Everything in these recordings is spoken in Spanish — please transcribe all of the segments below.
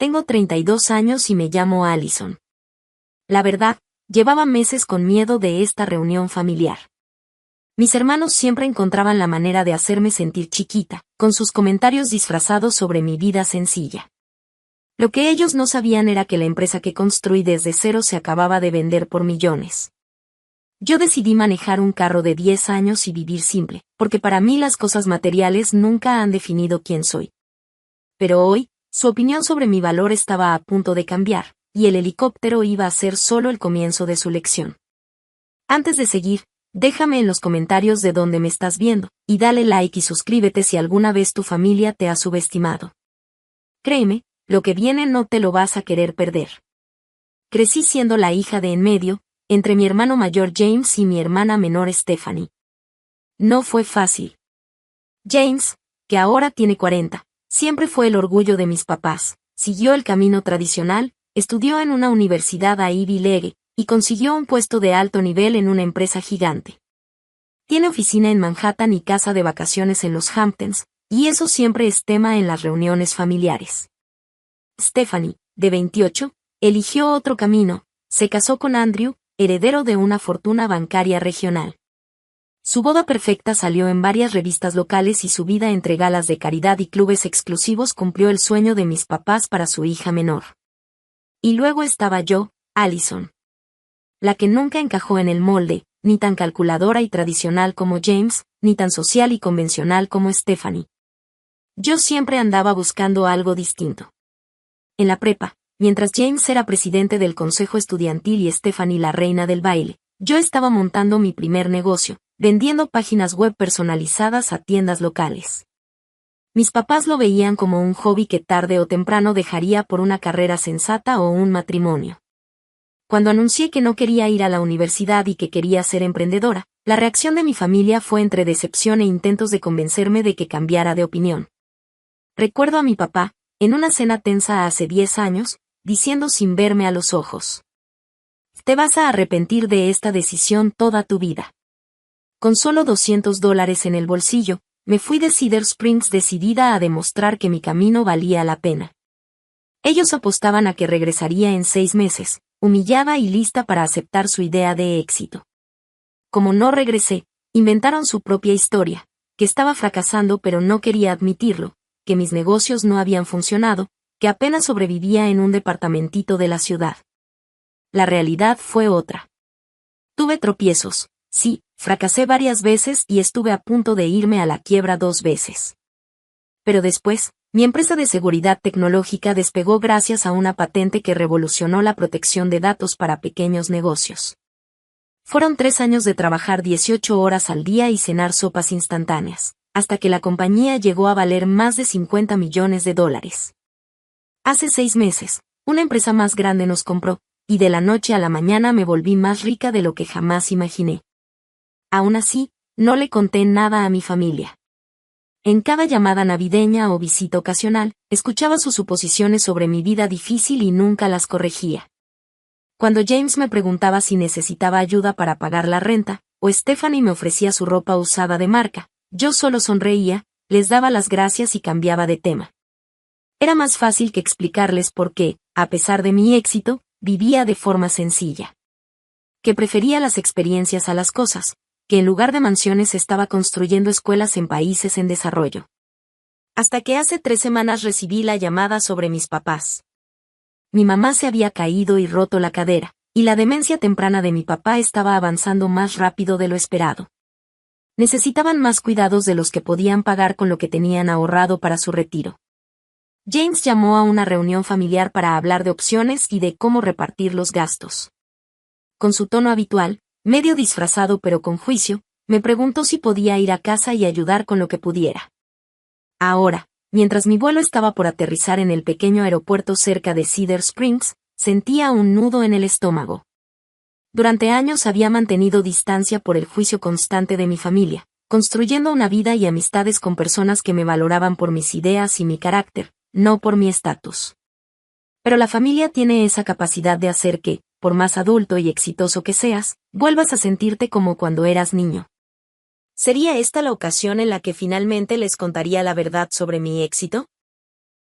Tengo 32 años y me llamo Allison. La verdad, llevaba meses con miedo de esta reunión familiar. Mis hermanos siempre encontraban la manera de hacerme sentir chiquita, con sus comentarios disfrazados sobre mi vida sencilla. Lo que ellos no sabían era que la empresa que construí desde cero se acababa de vender por millones. Yo decidí manejar un carro de 10 años y vivir simple, porque para mí las cosas materiales nunca han definido quién soy. Pero hoy, su opinión sobre mi valor estaba a punto de cambiar, y el helicóptero iba a ser solo el comienzo de su lección. Antes de seguir, déjame en los comentarios de dónde me estás viendo, y dale like y suscríbete si alguna vez tu familia te ha subestimado. Créeme, lo que viene no te lo vas a querer perder. Crecí siendo la hija de en medio, entre mi hermano mayor James y mi hermana menor Stephanie. No fue fácil. James, que ahora tiene 40, siempre fue el orgullo de mis papás, siguió el camino tradicional, estudió en una universidad a Ivy League, y consiguió un puesto de alto nivel en una empresa gigante. Tiene oficina en Manhattan y casa de vacaciones en los Hamptons, y eso siempre es tema en las reuniones familiares. Stephanie, de 28, eligió otro camino, se casó con Andrew, heredero de una fortuna bancaria regional. Su boda perfecta salió en varias revistas locales y su vida entre galas de caridad y clubes exclusivos cumplió el sueño de mis papás para su hija menor. Y luego estaba yo, Allison. La que nunca encajó en el molde, ni tan calculadora y tradicional como James, ni tan social y convencional como Stephanie. Yo siempre andaba buscando algo distinto. En la prepa, mientras James era presidente del consejo estudiantil y Stephanie la reina del baile, yo estaba montando mi primer negocio, vendiendo páginas web personalizadas a tiendas locales. Mis papás lo veían como un hobby que tarde o temprano dejaría por una carrera sensata o un matrimonio. Cuando anuncié que no quería ir a la universidad y que quería ser emprendedora, la reacción de mi familia fue entre decepción e intentos de convencerme de que cambiara de opinión. Recuerdo a mi papá, en una cena tensa hace 10 años, diciendo sin verme a los ojos: «Te vas a arrepentir de esta decisión toda tu vida». Con solo $200 en el bolsillo, me fui de Cedar Springs decidida a demostrar que mi camino valía la pena. Ellos apostaban a que regresaría en 6 meses, humillada y lista para aceptar su idea de éxito. Como no regresé, inventaron su propia historia, que estaba fracasando pero no quería admitirlo, que mis negocios no habían funcionado, que apenas sobrevivía en un departamentito de la ciudad. La realidad fue otra. Tuve tropiezos, sí, fracasé varias veces y estuve a punto de irme a la quiebra 2 veces. Pero después, mi empresa de seguridad tecnológica despegó gracias a una patente que revolucionó la protección de datos para pequeños negocios. Fueron 3 años de trabajar 18 horas al día y cenar sopas instantáneas, hasta que la compañía llegó a valer más de $50 millones. Hace 6 meses, una empresa más grande nos compró, y de la noche a la mañana me volví más rica de lo que jamás imaginé. Aún así, no le conté nada a mi familia. En cada llamada navideña o visita ocasional, escuchaba sus suposiciones sobre mi vida difícil y nunca las corregía. Cuando James me preguntaba si necesitaba ayuda para pagar la renta, o Stephanie me ofrecía su ropa usada de marca, yo solo sonreía, les daba las gracias y cambiaba de tema. Era más fácil que explicarles por qué, a pesar de mi éxito, vivía de forma sencilla. Que prefería las experiencias a las cosas, que en lugar de mansiones estaba construyendo escuelas en países en desarrollo. Hasta que hace 3 semanas recibí la llamada sobre mis papás. Mi mamá se había caído y roto la cadera, y la demencia temprana de mi papá estaba avanzando más rápido de lo esperado. Necesitaban más cuidados de los que podían pagar con lo que tenían ahorrado para su retiro. James llamó a una reunión familiar para hablar de opciones y de cómo repartir los gastos. Con su tono habitual, medio disfrazado pero con juicio, me preguntó si podía ir a casa y ayudar con lo que pudiera. Ahora, mientras mi vuelo estaba por aterrizar en el pequeño aeropuerto cerca de Cedar Springs, sentía un nudo en el estómago. Durante años había mantenido distancia por el juicio constante de mi familia, construyendo una vida y amistades con personas que me valoraban por mis ideas y mi carácter, no por mi estatus. Pero la familia tiene esa capacidad de hacer que, por más adulto y exitoso que seas, vuelvas a sentirte como cuando eras niño. ¿Sería esta la ocasión en la que finalmente les contaría la verdad sobre mi éxito?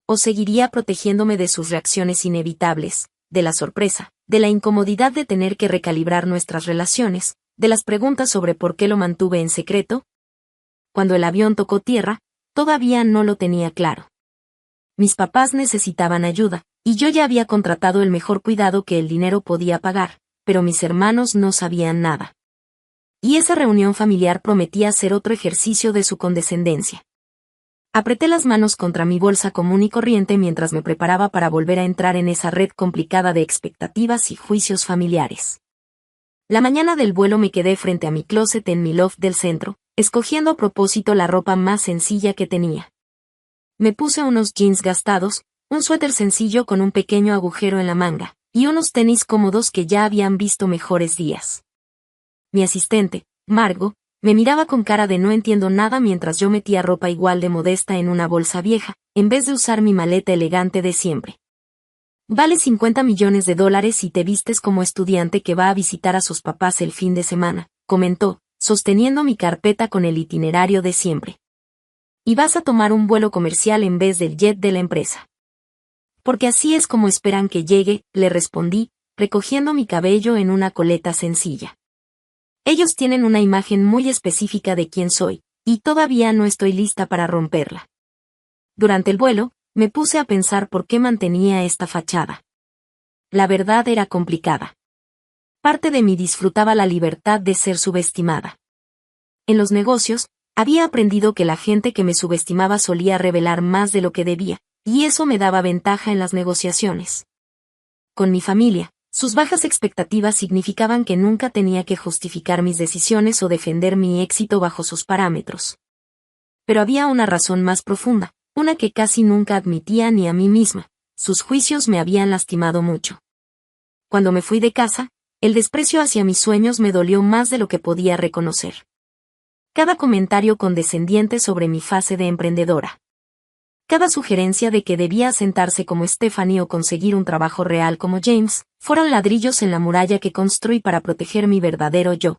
¿O seguiría protegiéndome de sus reacciones inevitables, de la sorpresa, de la incomodidad de tener que recalibrar nuestras relaciones, de las preguntas sobre por qué lo mantuve en secreto? Cuando el avión tocó tierra, todavía no lo tenía claro. Mis papás necesitaban ayuda, y yo ya había contratado el mejor cuidado que el dinero podía pagar, pero mis hermanos no sabían nada. Y esa reunión familiar prometía ser otro ejercicio de su condescendencia. Apreté las manos contra mi bolsa común y corriente mientras me preparaba para volver a entrar en esa red complicada de expectativas y juicios familiares. La mañana del vuelo me quedé frente a mi closet en mi loft del centro, escogiendo a propósito la ropa más sencilla que tenía. Me puse unos jeans gastados, un suéter sencillo con un pequeño agujero en la manga, y unos tenis cómodos que ya habían visto mejores días. Mi asistente, Margo, me miraba con cara de no entiendo nada mientras yo metía ropa igual de modesta en una bolsa vieja, en vez de usar mi maleta elegante de siempre. Vale $50 millones y te vistes como estudiante que va a visitar a sus papás el fin de semana, comentó, sosteniendo mi carpeta con el itinerario de siempre. Y vas a tomar un vuelo comercial en vez del jet de la empresa. Porque así es como esperan que llegue, le respondí, recogiendo mi cabello en una coleta sencilla. Ellos tienen una imagen muy específica de quién soy, y todavía no estoy lista para romperla. Durante el vuelo, me puse a pensar por qué mantenía esta fachada. La verdad era complicada. Parte de mí disfrutaba la libertad de ser subestimada. En los negocios, había aprendido que la gente que me subestimaba solía revelar más de lo que debía, y eso me daba ventaja en las negociaciones. Con mi familia, sus bajas expectativas significaban que nunca tenía que justificar mis decisiones o defender mi éxito bajo sus parámetros. Pero había una razón más profunda, una que casi nunca admitía ni a mí misma: sus juicios me habían lastimado mucho. Cuando me fui de casa, el desprecio hacia mis sueños me dolió más de lo que podía reconocer. Cada comentario condescendiente sobre mi fase de emprendedora. Cada sugerencia de que debía sentarse como Stephanie o conseguir un trabajo real como James, fueron ladrillos en la muralla que construí para proteger mi verdadero yo.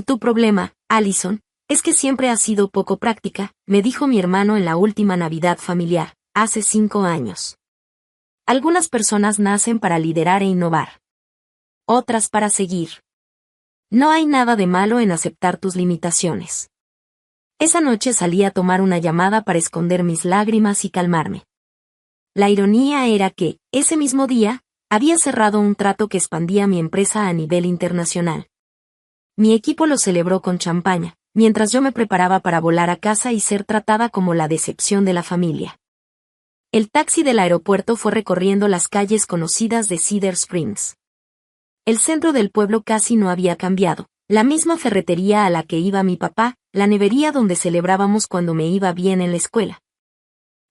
Tu problema, Allison, es que siempre has sido poco práctica, me dijo mi hermano en la última Navidad familiar, hace 5 años. Algunas personas nacen para liderar e innovar. Otras para seguir. No hay nada de malo en aceptar tus limitaciones. Esa noche salí a tomar una llamada para esconder mis lágrimas y calmarme. La ironía era que, ese mismo día, había cerrado un trato que expandía mi empresa a nivel internacional. Mi equipo lo celebró con champaña, mientras yo me preparaba para volar a casa y ser tratada como la decepción de la familia. El taxi del aeropuerto fue recorriendo las calles conocidas de Cedar Springs. El centro del pueblo casi no había cambiado. La misma ferretería a la que iba mi papá, la nevería donde celebrábamos cuando me iba bien en la escuela.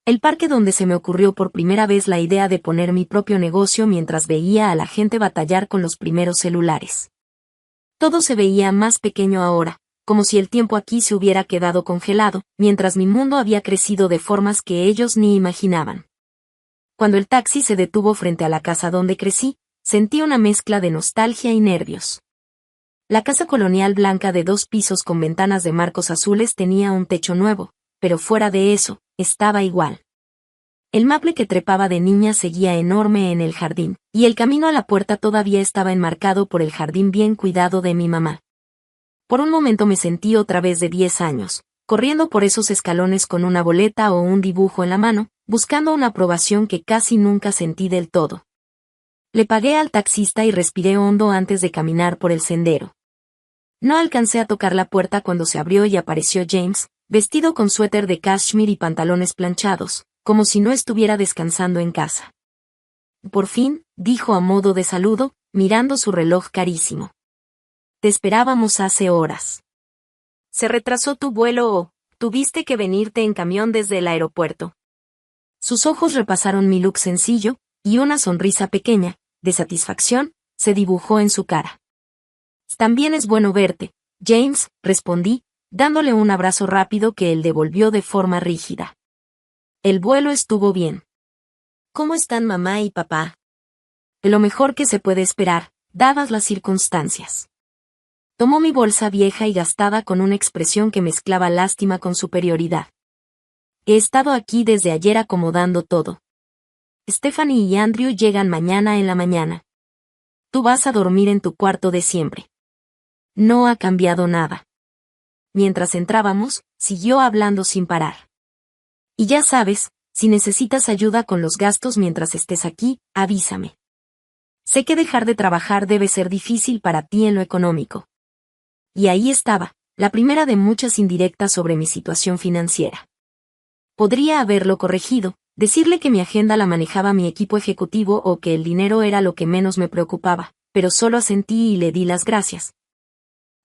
El parque donde se me ocurrió por primera vez la idea de poner mi propio negocio mientras veía a la gente batallar con los primeros celulares. Todo se veía más pequeño ahora, como si el tiempo aquí se hubiera quedado congelado, mientras mi mundo había crecido de formas que ellos ni imaginaban. Cuando el taxi se detuvo frente a la casa donde crecí, sentí una mezcla de nostalgia y nervios. La casa colonial blanca de 2 pisos con ventanas de marcos azules tenía un techo nuevo, pero fuera de eso, estaba igual. El maple que trepaba de niña seguía enorme en el jardín, y el camino a la puerta todavía estaba enmarcado por el jardín bien cuidado de mi mamá. Por un momento me sentí otra vez de 10 años, corriendo por esos escalones con una boleta o un dibujo en la mano, buscando una aprobación que casi nunca sentí del todo. Le pagué al taxista y respiré hondo antes de caminar por el sendero. No alcancé a tocar la puerta cuando se abrió y apareció James, vestido con suéter de cashmere y pantalones planchados, como si no estuviera descansando en casa. Por fin, dijo a modo de saludo, mirando su reloj carísimo. Te esperábamos hace horas. ¿Se retrasó tu vuelo o tuviste que venirte en camión desde el aeropuerto? Sus ojos repasaron mi look sencillo, y una sonrisa pequeña, de satisfacción, se dibujó en su cara. También es bueno verte, James, respondí, dándole un abrazo rápido que él devolvió de forma rígida. El vuelo estuvo bien. ¿Cómo están mamá y papá? Lo mejor que se puede esperar, dadas las circunstancias. Tomó mi bolsa vieja y gastada con una expresión que mezclaba lástima con superioridad. He estado aquí desde ayer acomodando todo. Stephanie y Andrew llegan mañana en la mañana. Tú vas a dormir en tu cuarto de siempre. No ha cambiado nada. Mientras entrábamos, siguió hablando sin parar. Y ya sabes, si necesitas ayuda con los gastos mientras estés aquí, avísame. Sé que dejar de trabajar debe ser difícil para ti en lo económico. Y ahí estaba, la primera de muchas indirectas sobre mi situación financiera. Podría haberlo corregido, decirle que mi agenda la manejaba mi equipo ejecutivo o que el dinero era lo que menos me preocupaba, pero solo asentí y le di las gracias,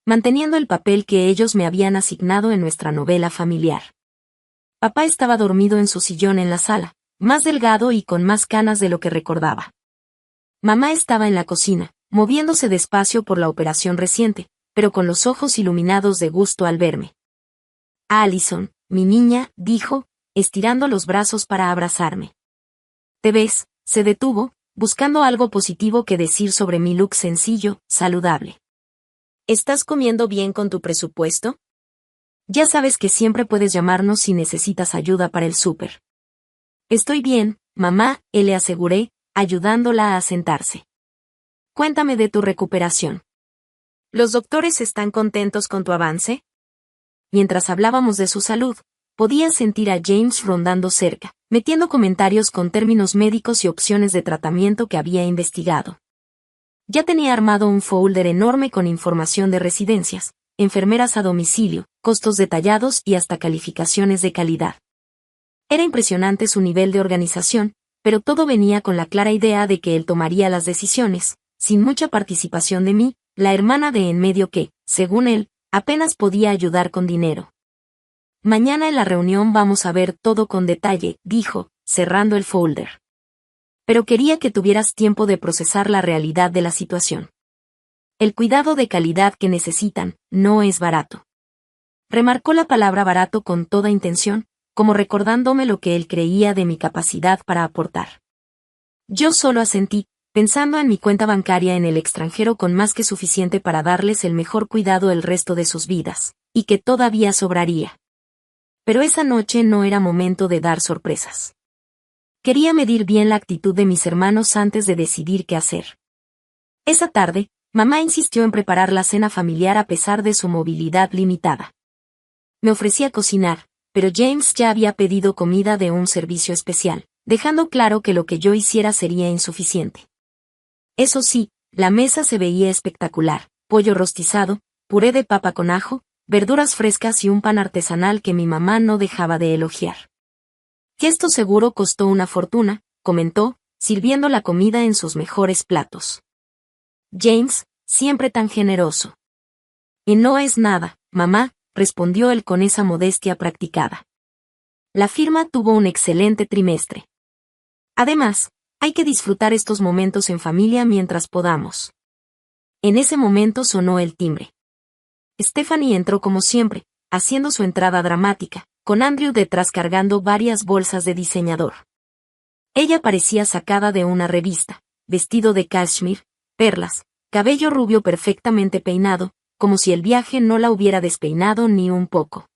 manteniendo el papel que ellos me habían asignado en nuestra novela familiar. Papá estaba dormido en su sillón en la sala, más delgado y con más canas de lo que recordaba. Mamá estaba en la cocina, moviéndose despacio por la operación reciente, pero con los ojos iluminados de gusto al verme. Allison, mi niña, dijo, estirando los brazos para abrazarme. ¿Te ves? Se detuvo, buscando algo positivo que decir sobre mi look sencillo, saludable. ¿Estás comiendo bien con tu presupuesto? Ya sabes que siempre puedes llamarnos si necesitas ayuda para el súper. Estoy bien, mamá, le aseguré, ayudándola a sentarse. Cuéntame de tu recuperación. ¿Los doctores están contentos con tu avance? Mientras hablábamos de su salud, podía sentir a James rondando cerca, metiendo comentarios con términos médicos y opciones de tratamiento que había investigado. Ya tenía armado un folder enorme con información de residencias, enfermeras a domicilio, costos detallados y hasta calificaciones de calidad. Era impresionante su nivel de organización, pero todo venía con la clara idea de que él tomaría las decisiones, sin mucha participación de mí, la hermana de en medio que, según él, apenas podía ayudar con dinero. Mañana en la reunión vamos a ver todo con detalle, dijo, cerrando el folder. Pero quería que tuvieras tiempo de procesar la realidad de la situación. El cuidado de calidad que necesitan no es barato. Remarcó la palabra barato con toda intención, como recordándome lo que él creía de mi capacidad para aportar. Yo solo asentí, pensando en mi cuenta bancaria en el extranjero con más que suficiente para darles el mejor cuidado el resto de sus vidas, y que todavía sobraría. Pero esa noche no era momento de dar sorpresas. Quería medir bien la actitud de mis hermanos antes de decidir qué hacer. Esa tarde, mamá insistió en preparar la cena familiar a pesar de su movilidad limitada. Me ofrecí a cocinar, pero James ya había pedido comida de un servicio especial, dejando claro que lo que yo hiciera sería insuficiente. Eso sí, la mesa se veía espectacular, pollo rostizado, puré de papa con ajo, verduras frescas y un pan artesanal que mi mamá no dejaba de elogiar. Que esto seguro costó una fortuna, comentó, sirviendo la comida en sus mejores platos. James, siempre tan generoso. Y no es nada, mamá, respondió él con esa modestia practicada. La firma tuvo un excelente trimestre. Además, hay que disfrutar estos momentos en familia mientras podamos. En ese momento sonó el timbre. Stephanie entró como siempre, haciendo su entrada dramática, con Andrew detrás cargando varias bolsas de diseñador. Ella parecía sacada de una revista, vestido de cashmere, perlas, cabello rubio perfectamente peinado, como si el viaje no la hubiera despeinado ni un poco.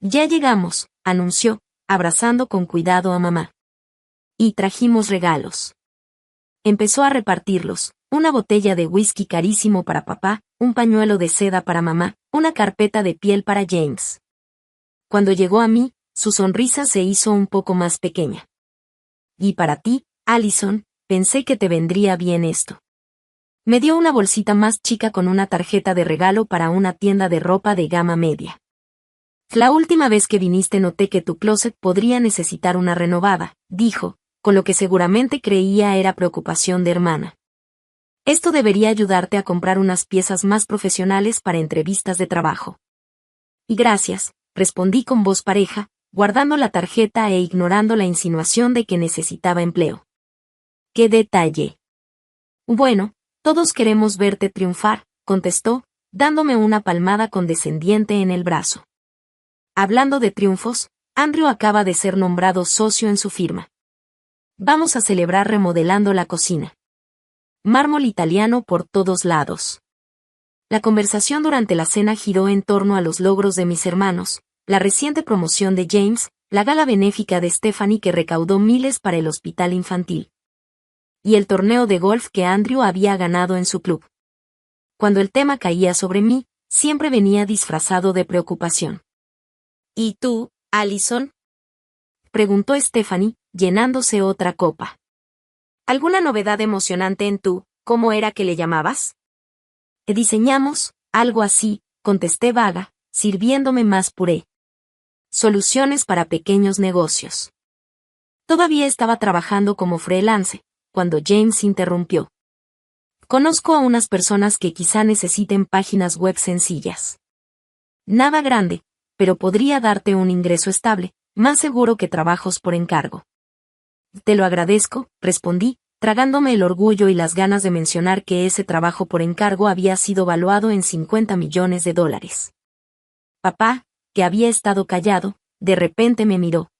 Ya llegamos, anunció, abrazando con cuidado a mamá. Y trajimos regalos. Empezó a repartirlos, una botella de whisky carísimo para papá, un pañuelo de seda para mamá, una carpeta de piel para James. Cuando llegó a mí, su sonrisa se hizo un poco más pequeña. Y para ti, Allison, pensé que te vendría bien esto. Me dio una bolsita más chica con una tarjeta de regalo para una tienda de ropa de gama media. La última vez que viniste noté que tu closet podría necesitar una renovada, dijo, con lo que seguramente creía era preocupación de hermana. Esto debería ayudarte a comprar unas piezas más profesionales para entrevistas de trabajo. Y gracias, respondí con voz pareja, guardando la tarjeta e ignorando la insinuación de que necesitaba empleo. ¡Qué detalle! Bueno, todos queremos verte triunfar, contestó, dándome una palmada condescendiente en el brazo. Hablando de triunfos, Andrew acaba de ser nombrado socio en su firma. Vamos a celebrar remodelando la cocina. Mármol italiano por todos lados. La conversación durante la cena giró en torno a los logros de mis hermanos, la reciente promoción de James, la gala benéfica de Stephanie que recaudó miles para el hospital infantil. Y el torneo de golf que Andrew había ganado en su club. Cuando el tema caía sobre mí, siempre venía disfrazado de preocupación. ¿Y tú, Allison? Preguntó Stephanie, llenándose otra copa. ¿Alguna novedad emocionante en tú, cómo era que le llamabas? Diseñamos, algo así, contesté vaga, sirviéndome más puré. Soluciones para pequeños negocios. Todavía estaba trabajando como freelance, cuando James interrumpió. Conozco a unas personas que quizá necesiten páginas web sencillas. Nada grande, pero podría darte un ingreso estable, más seguro que trabajos por encargo. Te lo agradezco, respondí, tragándome el orgullo y las ganas de mencionar que ese trabajo por encargo había sido valuado en $50 millones. Papá, que había estado callado, de repente me miró.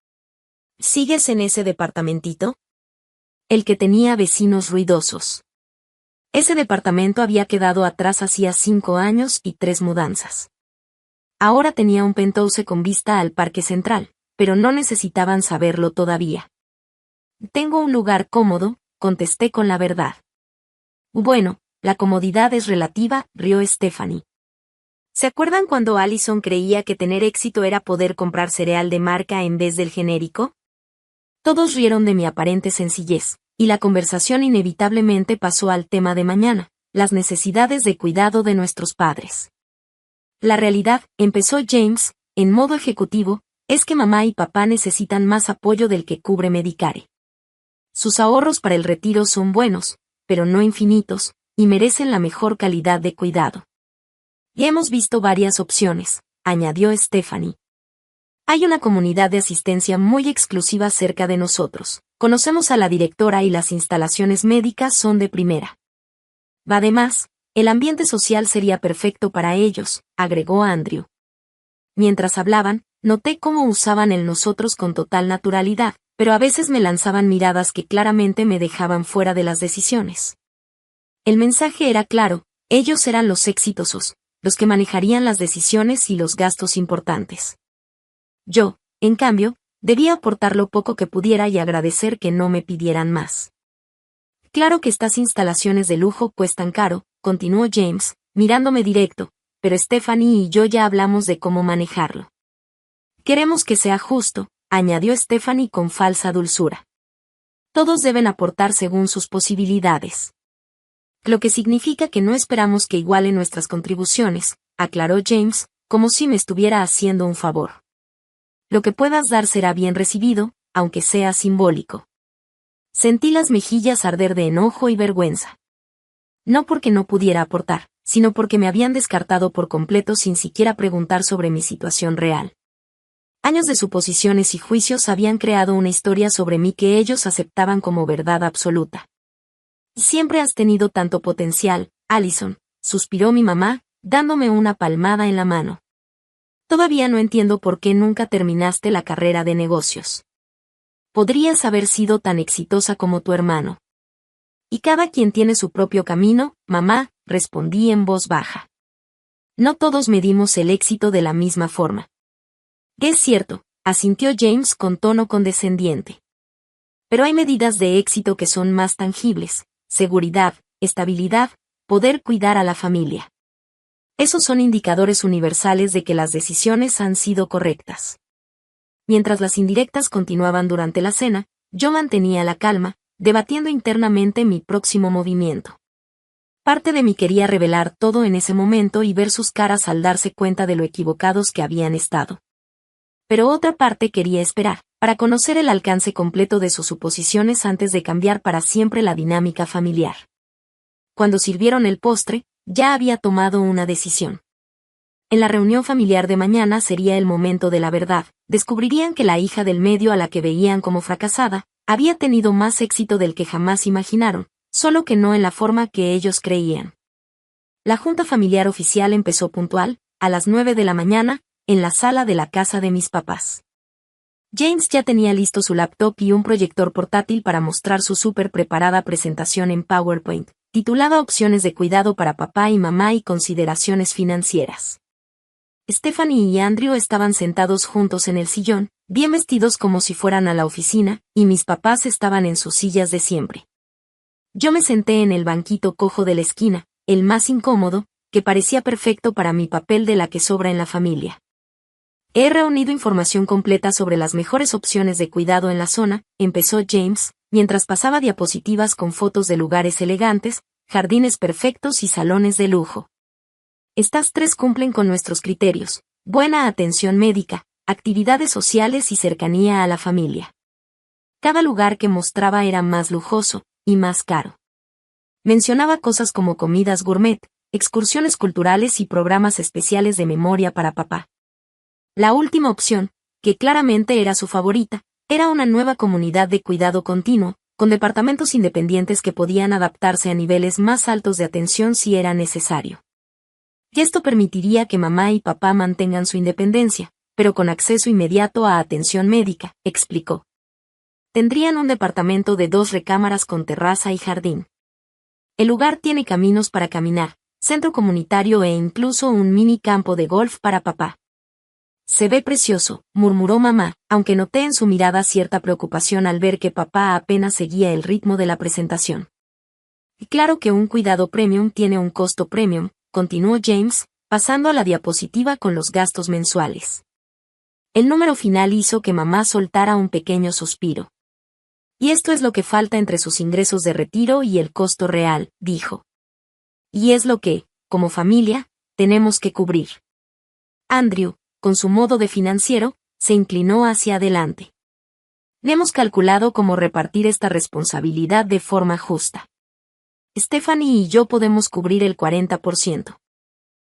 ¿Sigues en ese departamentito? El que tenía vecinos ruidosos. Ese departamento había quedado atrás hacía 5 años y 3 mudanzas. Ahora tenía un penthouse con vista al Parque Central, pero no necesitaban saberlo todavía. Tengo un lugar cómodo, contesté con la verdad. Bueno, la comodidad es relativa, rió Stephanie. ¿Se acuerdan cuando Allison creía que tener éxito era poder comprar cereal de marca en vez del genérico? Todos rieron de mi aparente sencillez, y la conversación inevitablemente pasó al tema de mañana, las necesidades de cuidado de nuestros padres. La realidad, empezó James, en modo ejecutivo, es que mamá y papá necesitan más apoyo del que cubre Medicare. Sus ahorros para el retiro son buenos, pero no infinitos, y merecen la mejor calidad de cuidado. Y hemos visto varias opciones, añadió Stephanie. Hay una comunidad de asistencia muy exclusiva cerca de nosotros. Conocemos a la directora y las instalaciones médicas son de primera. Además, el ambiente social sería perfecto para ellos, agregó Andrew. Mientras hablaban, noté cómo usaban el nosotros con total naturalidad, pero a veces me lanzaban miradas que claramente me dejaban fuera de las decisiones. El mensaje era claro, ellos eran los exitosos, los que manejarían las decisiones y los gastos importantes. Yo, en cambio, debía aportar lo poco que pudiera y agradecer que no me pidieran más. Claro que estas instalaciones de lujo cuestan caro, continuó James, mirándome directo, pero Stephanie y yo ya hablamos de cómo manejarlo. Queremos que sea justo, añadió Stephanie con falsa dulzura. Todos deben aportar según sus posibilidades. Lo que significa que no esperamos que igualen nuestras contribuciones, aclaró James, como si me estuviera haciendo un favor. Lo que puedas dar será bien recibido, aunque sea simbólico. Sentí las mejillas arder de enojo y vergüenza. No porque no pudiera aportar, sino porque me habían descartado por completo sin siquiera preguntar sobre mi situación real. Años de suposiciones y juicios habían creado una historia sobre mí que ellos aceptaban como verdad absoluta. Siempre has tenido tanto potencial, Allison, suspiró mi mamá, dándome una palmada en la mano. Todavía no entiendo por qué nunca terminaste la carrera de negocios. Podrías haber sido tan exitosa como tu hermano. Y cada quien tiene su propio camino, mamá, respondí en voz baja. No todos medimos el éxito de la misma forma. Es cierto, asintió James con tono condescendiente. Pero hay medidas de éxito que son más tangibles, seguridad, estabilidad, poder cuidar a la familia. Esos son indicadores universales de que las decisiones han sido correctas. Mientras las indirectas continuaban durante la cena, yo mantenía la calma, debatiendo internamente mi próximo movimiento. Parte de mí quería revelar todo en ese momento y ver sus caras al darse cuenta de lo equivocados que habían estado. Pero otra parte quería esperar, para conocer el alcance completo de sus suposiciones antes de cambiar para siempre la dinámica familiar. Cuando sirvieron el postre, ya había tomado una decisión. En la reunión familiar de mañana sería el momento de la verdad. Descubrirían que la hija del medio a la que veían como fracasada, había tenido más éxito del que jamás imaginaron, solo que no en la forma que ellos creían. La junta familiar oficial empezó puntual, a las 9 de la mañana, en la sala de la casa de mis papás. James ya tenía listo su laptop y un proyector portátil para mostrar su súper preparada presentación en PowerPoint, titulada Opciones de cuidado para papá y mamá y consideraciones financieras. Stephanie y Andrew estaban sentados juntos en el sillón, bien vestidos como si fueran a la oficina, y mis papás estaban en sus sillas de siempre. Yo me senté en el banquito cojo de la esquina, el más incómodo, que parecía perfecto para mi papel de la que sobra en la familia. He reunido información completa sobre las mejores opciones de cuidado en la zona, empezó James, mientras pasaba diapositivas con fotos de lugares elegantes, jardines perfectos y salones de lujo. Estas 3 cumplen con nuestros criterios: buena atención médica, actividades sociales y cercanía a la familia. Cada lugar que mostraba era más lujoso y más caro. Mencionaba cosas como comidas gourmet, excursiones culturales y programas especiales de memoria para papá. La última opción, que claramente era su favorita, era una nueva comunidad de cuidado continuo, con departamentos independientes que podían adaptarse a niveles más altos de atención si era necesario. Y esto permitiría que mamá y papá mantengan su independencia, pero con acceso inmediato a atención médica, explicó. Tendrían un departamento de 2 recámaras con terraza y jardín. El lugar tiene caminos para caminar, centro comunitario e incluso un mini campo de golf para papá. Se ve precioso, murmuró mamá, aunque noté en su mirada cierta preocupación al ver que papá apenas seguía el ritmo de la presentación. Y claro que un cuidado premium tiene un costo premium, continuó James, pasando a la diapositiva con los gastos mensuales. El número final hizo que mamá soltara un pequeño suspiro. Y esto es lo que falta entre sus ingresos de retiro y el costo real, dijo. Y es lo que, como familia, tenemos que cubrir. Andrew, con su modo de financiero, se inclinó hacia adelante. Hemos calculado cómo repartir esta responsabilidad de forma justa. Stephanie y yo podemos cubrir el 40%.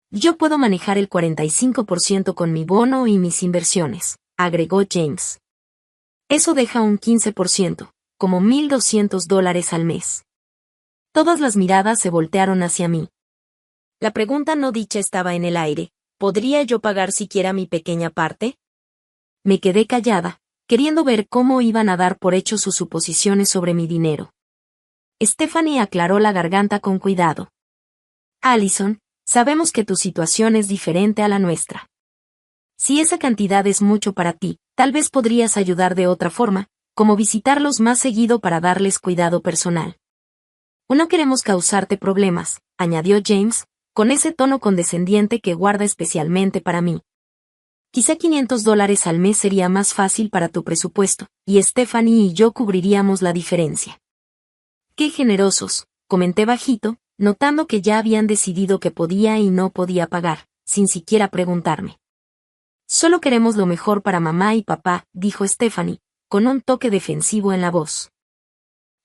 Yo puedo manejar el 45% con mi bono y mis inversiones, agregó James. Eso deja un 15%, como $1,200 al mes. Todas las miradas se voltearon hacia mí. La pregunta no dicha estaba en el aire. ¿Podría yo pagar siquiera mi pequeña parte? Me quedé callada, queriendo ver cómo iban a dar por hecho sus suposiciones sobre mi dinero. Stephanie aclaró la garganta con cuidado. Allison, sabemos que tu situación es diferente a la nuestra. Si esa cantidad es mucho para ti, tal vez podrías ayudar de otra forma, como visitarlos más seguido para darles cuidado personal. No queremos causarte problemas, añadió James, con ese tono condescendiente que guarda especialmente para mí. Quizá $500 al mes sería más fácil para tu presupuesto, y Stephanie y yo cubriríamos la diferencia. Qué generosos, comenté bajito, notando que ya habían decidido que podía y no podía pagar, sin siquiera preguntarme. Solo queremos lo mejor para mamá y papá, dijo Stephanie, con un toque defensivo en la voz.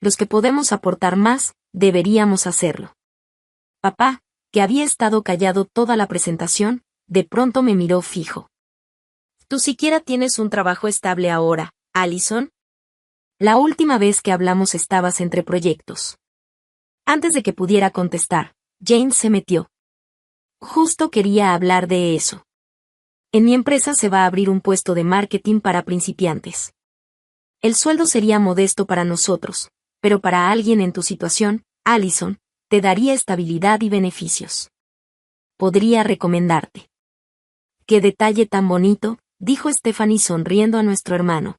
Los que podemos aportar más, deberíamos hacerlo. Papá, que había estado callado toda la presentación, de pronto me miró fijo. ¿Tú siquiera tienes un trabajo estable ahora, Allison? La última vez que hablamos estabas entre proyectos. Antes de que pudiera contestar, James se metió. Justo quería hablar de eso. En mi empresa se va a abrir un puesto de marketing para principiantes. El sueldo sería modesto para nosotros, pero para alguien en tu situación, Allison, te daría estabilidad y beneficios. Podría recomendarte. Qué detalle tan bonito, dijo Stephanie sonriendo a nuestro hermano.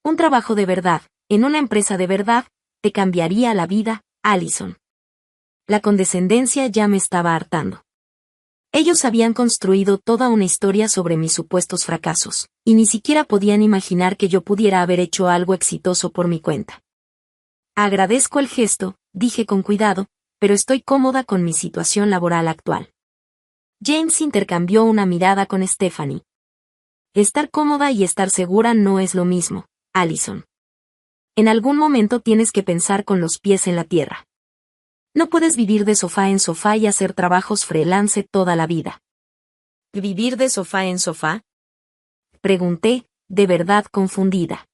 Un trabajo de verdad, en una empresa de verdad, te cambiaría la vida, Allison. La condescendencia ya me estaba hartando. Ellos habían construido toda una historia sobre mis supuestos fracasos, y ni siquiera podían imaginar que yo pudiera haber hecho algo exitoso por mi cuenta. Agradezco el gesto, dije con cuidado, pero estoy cómoda con mi situación laboral actual. James intercambió una mirada con Stephanie. Estar cómoda y estar segura no es lo mismo, Allison. En algún momento tienes que pensar con los pies en la tierra. No puedes vivir de sofá en sofá y hacer trabajos freelance toda la vida. ¿Vivir de sofá en sofá? Pregunté, de verdad confundida.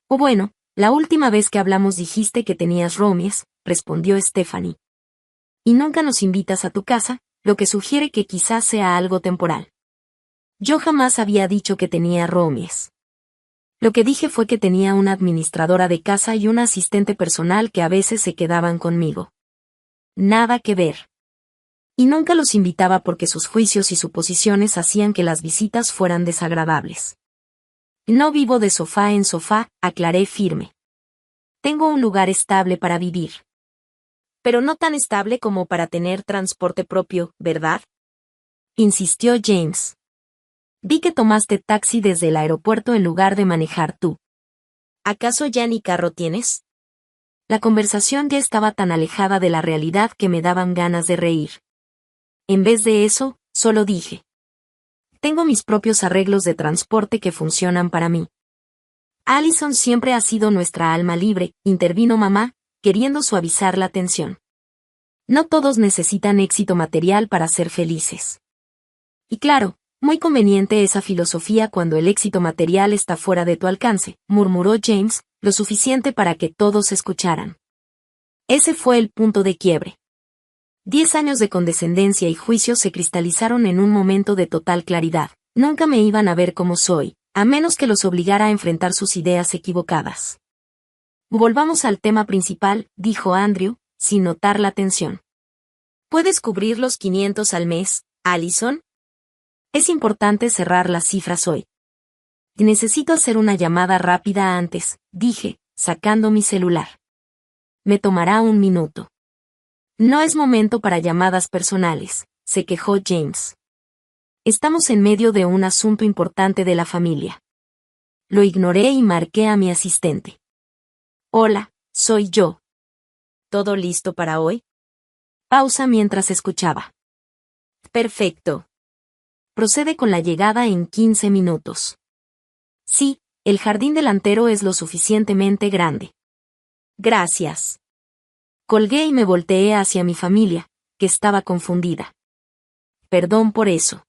Oh bueno, la última vez que hablamos dijiste que tenías roomies, respondió Stephanie. Y nunca nos invitas a tu casa, lo que sugiere que quizás sea algo temporal. Yo jamás había dicho que tenía roomies. Lo que dije fue que tenía una administradora de casa y una asistente personal que a veces se quedaban conmigo. Nada que ver. Y nunca los invitaba porque sus juicios y suposiciones hacían que las visitas fueran desagradables. No vivo de sofá en sofá, aclaré firme. Tengo un lugar estable para vivir. Pero no tan estable como para tener transporte propio, ¿verdad? Insistió James. Vi que tomaste taxi desde el aeropuerto en lugar de manejar tú. ¿Acaso ya ni carro tienes? La conversación ya estaba tan alejada de la realidad que me daban ganas de reír. En vez de eso, solo dije. Tengo mis propios arreglos de transporte que funcionan para mí. Allison siempre ha sido nuestra alma libre, intervino mamá, queriendo suavizar la tensión. No todos necesitan éxito material para ser felices. Y claro, muy conveniente esa filosofía cuando el éxito material está fuera de tu alcance, murmuró James, lo suficiente para que todos escucharan. Ese fue el punto de quiebre. 10 años de condescendencia y juicio se cristalizaron en un momento de total claridad. Nunca me iban a ver como soy, a menos que los obligara a enfrentar sus ideas equivocadas. Volvamos al tema principal, dijo Andrew, sin notar la tensión. ¿Puedes cubrir los 500 al mes, Allison? Es importante cerrar las cifras hoy. Necesito hacer una llamada rápida antes, dije, sacando mi celular. Me tomará un minuto. No es momento para llamadas personales, se quejó James. Estamos en medio de un asunto importante de la familia. Lo ignoré y marqué a mi asistente. Hola, soy yo. ¿Todo listo para hoy? Pausa mientras escuchaba. Perfecto. Procede con la llegada en 15 minutos. Sí, el jardín delantero es lo suficientemente grande. Gracias. Colgué y me volteé hacia mi familia, que estaba confundida. Perdón por eso.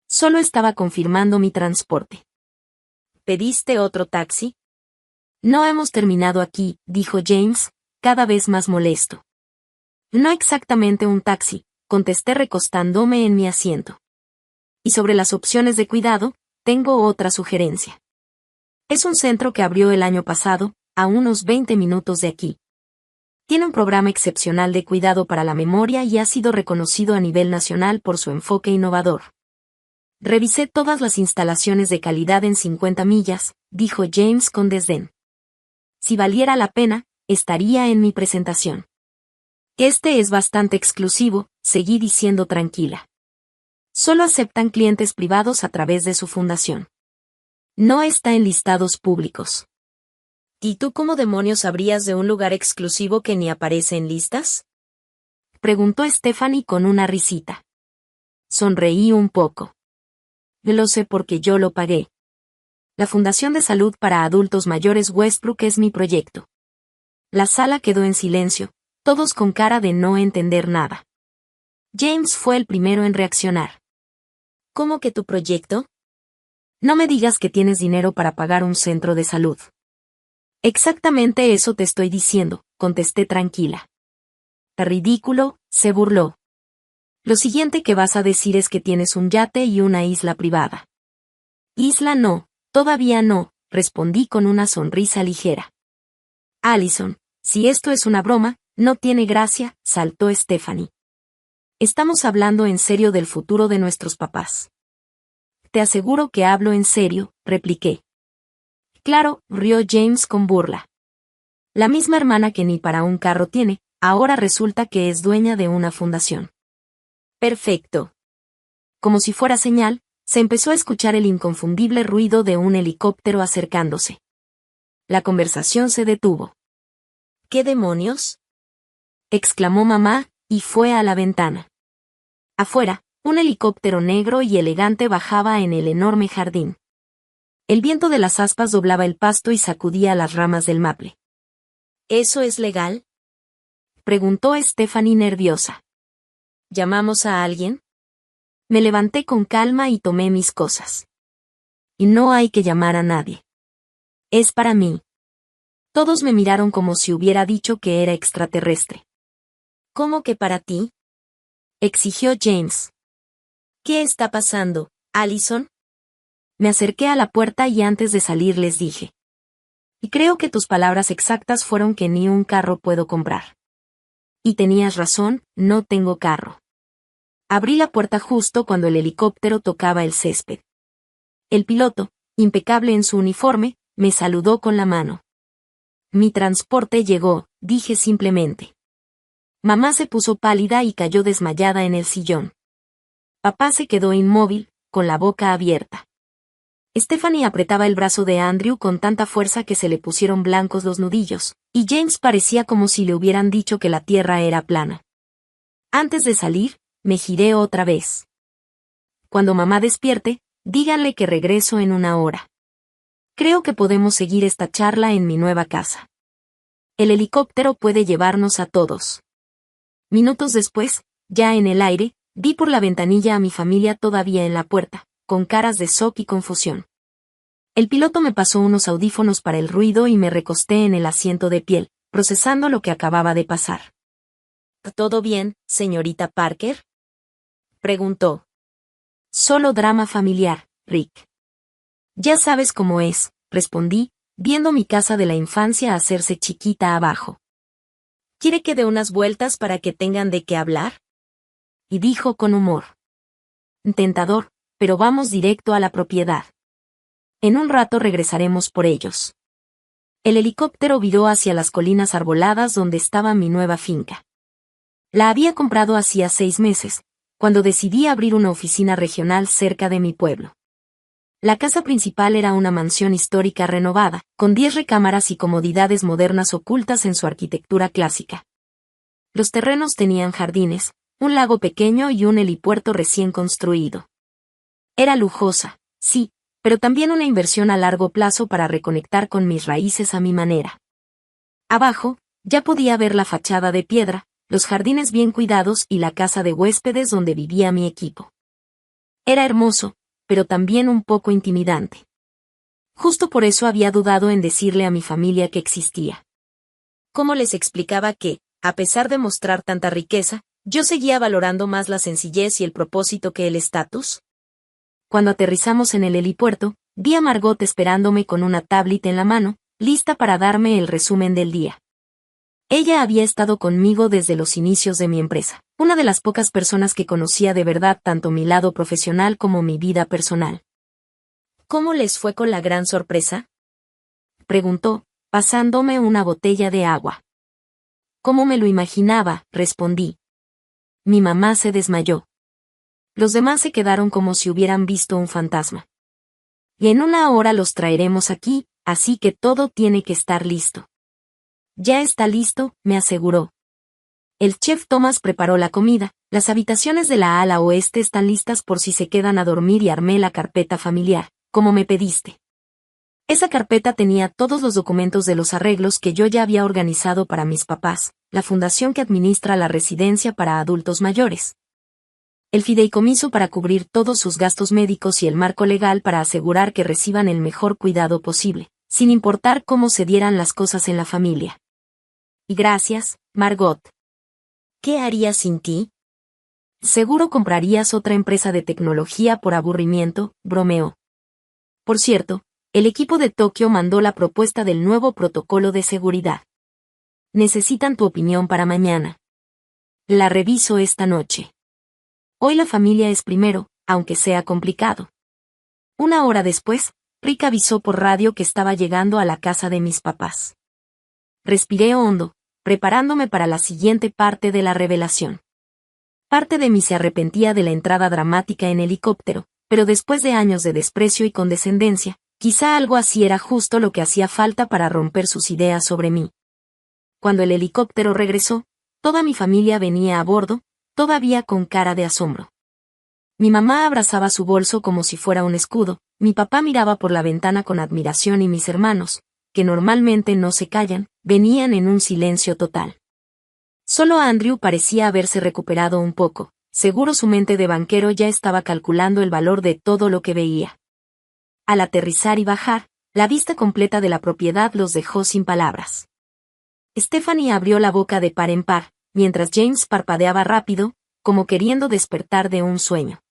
Solo estaba confirmando mi transporte. ¿Pediste otro taxi? No hemos terminado aquí, dijo James, cada vez más molesto. No exactamente un taxi, contesté recostándome en mi asiento. Y sobre las opciones de cuidado, tengo otra sugerencia. Es un centro que abrió el año pasado, a unos 20 minutos de aquí. Tiene un programa excepcional de cuidado para la memoria y ha sido reconocido a nivel nacional por su enfoque innovador. Revisé todas las instalaciones de calidad en 50 millas, dijo James con desdén. Si valiera la pena, estaría en mi presentación. Este es bastante exclusivo, seguí diciendo tranquila. Solo aceptan clientes privados a través de su fundación. No está en listados públicos. ¿Y tú cómo demonios sabrías de un lugar exclusivo que ni aparece en listas? Preguntó Stephanie con una risita. Sonreí un poco. Lo sé porque yo lo pagué. La Fundación de Salud para Adultos Mayores Westbrook es mi proyecto. La sala quedó en silencio, todos con cara de no entender nada. James fue el primero en reaccionar. ¿Cómo que tu proyecto? No me digas que tienes dinero para pagar un centro de salud. Exactamente eso te estoy diciendo, contesté tranquila. Ridículo, se burló. Lo siguiente que vas a decir es que tienes un yate y una isla privada. Isla no, todavía no, respondí con una sonrisa ligera. Allison, si esto es una broma, no tiene gracia, saltó Stephanie. Estamos hablando en serio del futuro de nuestros papás. Te aseguro que hablo en serio, repliqué. Claro, rió James con burla. La misma hermana que ni para un carro tiene, ahora resulta que es dueña de una fundación. Perfecto. Como si fuera señal, se empezó a escuchar el inconfundible ruido de un helicóptero acercándose. La conversación se detuvo. ¿Qué demonios? Exclamó mamá, y fue a la ventana. Afuera, un helicóptero negro y elegante bajaba en el enorme jardín. El viento de las aspas doblaba el pasto y sacudía las ramas del maple. ¿Eso es legal? Preguntó Stephanie nerviosa. ¿Llamamos a alguien? Me levanté con calma y tomé mis cosas. Y no hay que llamar a nadie. Es para mí. Todos me miraron como si hubiera dicho que era extraterrestre. ¿Cómo que para ti? Exigió James. ¿Qué está pasando, Allison? Me acerqué a la puerta y antes de salir les dije. Y creo que tus palabras exactas fueron que ni un carro puedo comprar. Y tenías razón, no tengo carro. Abrí la puerta justo cuando el helicóptero tocaba el césped. El piloto, impecable en su uniforme, me saludó con la mano. Mi transporte llegó, dije simplemente. Mamá se puso pálida y cayó desmayada en el sillón. Papá se quedó inmóvil, con la boca abierta. Stephanie apretaba el brazo de Andrew con tanta fuerza que se le pusieron blancos los nudillos, y James parecía como si le hubieran dicho que la tierra era plana. Antes de salir, me giré otra vez. Cuando mamá despierte, díganle que regreso en 1 hora. Creo que podemos seguir esta charla en mi nueva casa. El helicóptero puede llevarnos a todos. Minutos después, ya en el aire, vi por la ventanilla a mi familia todavía en la puerta, con caras de shock y confusión. El piloto me pasó unos audífonos para el ruido y me recosté en el asiento de piel, procesando lo que acababa de pasar. ¿Todo bien, señorita Parker?, preguntó. Solo drama familiar, Rick. Ya sabes cómo es, respondí, viendo mi casa de la infancia hacerse chiquita abajo. ¿Quiere que dé unas vueltas para que tengan de qué hablar? Y dijo con humor. Tentador, pero vamos directo a la propiedad. En un rato regresaremos por ellos. El helicóptero viró hacia las colinas arboladas donde estaba mi nueva finca. La había comprado hacía 6 meses, cuando decidí abrir una oficina regional cerca de mi pueblo. La casa principal era una mansión histórica renovada, con 10 recámaras y comodidades modernas ocultas en su arquitectura clásica. Los terrenos tenían jardines, un lago pequeño y un helipuerto recién construido. Era lujosa, sí, pero también una inversión a largo plazo para reconectar con mis raíces a mi manera. Abajo, ya podía ver la fachada de piedra, los jardines bien cuidados y la casa de huéspedes donde vivía mi equipo. Era hermoso, pero también un poco intimidante. Justo por eso había dudado en decirle a mi familia que existía. ¿Cómo les explicaba que, a pesar de mostrar tanta riqueza, yo seguía valorando más la sencillez y el propósito que el estatus? Cuando aterrizamos en el helipuerto, vi a Margot esperándome con una tablet en la mano, lista para darme el resumen del día. Ella había estado conmigo desde los inicios de mi empresa, una de las pocas personas que conocía de verdad tanto mi lado profesional como mi vida personal. ¿Cómo les fue con la gran sorpresa?, preguntó, pasándome una botella de agua. Como me lo imaginaba, respondí. Mi mamá se desmayó. Los demás se quedaron como si hubieran visto un fantasma. Y en 1 hora los traeremos aquí, así que todo tiene que estar listo. Ya está listo, me aseguró. El chef Thomas preparó la comida, las habitaciones de la ala oeste están listas por si se quedan a dormir y armé la carpeta familiar, como me pediste. Esa carpeta tenía todos los documentos de los arreglos que yo ya había organizado para mis papás, la fundación que administra la residencia para adultos mayores, el fideicomiso para cubrir todos sus gastos médicos y el marco legal para asegurar que reciban el mejor cuidado posible, sin importar cómo se dieran las cosas en la familia. Y gracias, Margot. ¿Qué harías sin ti? Seguro comprarías otra empresa de tecnología por aburrimiento, bromeó. Por cierto, el equipo de Tokio mandó la propuesta del nuevo protocolo de seguridad. Necesitan tu opinión para mañana. La reviso esta noche. Hoy la familia es primero, aunque sea complicado. 1 hora después, Rick avisó por radio que estaba llegando a la casa de mis papás. Respiré hondo, preparándome para la siguiente parte de la revelación. Parte de mí se arrepentía de la entrada dramática en helicóptero, pero después de años de desprecio y condescendencia, quizá algo así era justo lo que hacía falta para romper sus ideas sobre mí. Cuando el helicóptero regresó, toda mi familia venía a bordo, todavía con cara de asombro. Mi mamá abrazaba su bolso como si fuera un escudo, mi papá miraba por la ventana con admiración y mis hermanos, que normalmente no se callan, venían en un silencio total. Solo Andrew parecía haberse recuperado un poco, seguro su mente de banquero ya estaba calculando el valor de todo lo que veía. Al aterrizar y bajar, la vista completa de la propiedad los dejó sin palabras. Stephanie abrió la boca de par en par, mientras James parpadeaba rápido, como queriendo despertar de un sueño.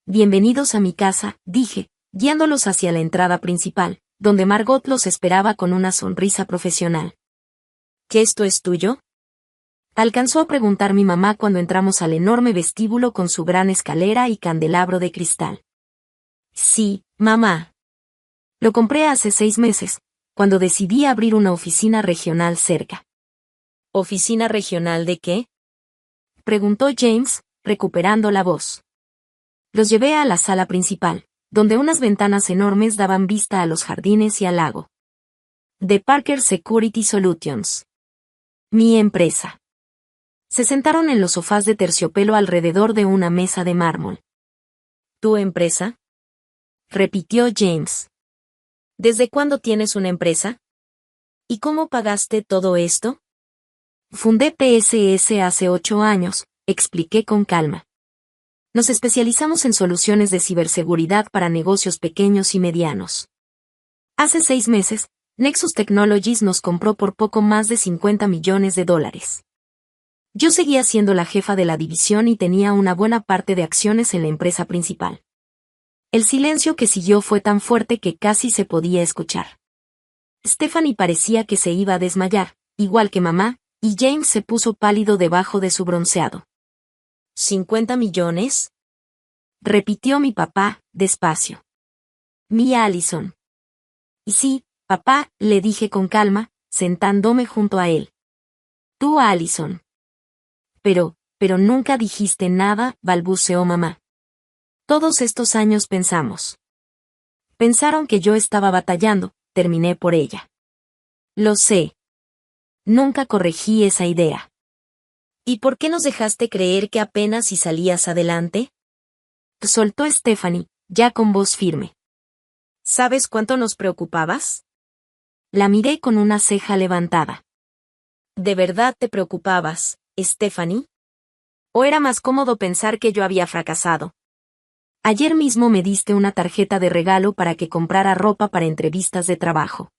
Bienvenidos a mi casa, dije, guiándolos hacia la entrada principal, donde Margot los esperaba con una sonrisa profesional. ¿Que esto es tuyo? Alcanzó a preguntar mi mamá cuando entramos al enorme vestíbulo con su gran escalera y candelabro de cristal. Sí, mamá. Lo compré hace 6 meses, cuando decidí abrir una oficina regional cerca. ¿Oficina regional de qué? Preguntó James, recuperando la voz. Los llevé a la sala principal, donde unas ventanas enormes daban vista a los jardines y al lago. De Parker Security Solutions. Mi empresa. Se sentaron en los sofás de terciopelo alrededor de una mesa de mármol. ¿Tu empresa? Repitió James. ¿Desde cuándo tienes una empresa? ¿Y cómo pagaste todo esto? Fundé PSS hace 8 años, expliqué con calma. Nos especializamos en soluciones de ciberseguridad para negocios pequeños y medianos. Hace 6 meses, Nexus Technologies nos compró por poco más de $50 millones. Yo seguía siendo la jefa de la división y tenía una buena parte de acciones en la empresa principal. El silencio que siguió fue tan fuerte que casi se podía escuchar. Stephanie parecía que se iba a desmayar, igual que mamá, y James se puso pálido debajo de su bronceado. ¿50 millones? Repitió mi papá, despacio. Mía Allison. Y sí, papá, le dije con calma, sentándome junto a él. Tú, Allison. Pero nunca dijiste nada, balbuceó mamá. Todos estos años pensamos. Pensaron que yo estaba batallando, terminé por ella. Lo sé. Nunca corregí esa idea. ¿Y por qué nos dejaste creer que apenas si salías adelante? Soltó Stephanie, ya con voz firme. ¿Sabes cuánto nos preocupabas? La miré con una ceja levantada. ¿De verdad te preocupabas, Stephanie? ¿O era más cómodo pensar que yo había fracasado? Ayer mismo me diste una tarjeta de regalo para que comprara ropa para entrevistas de trabajo.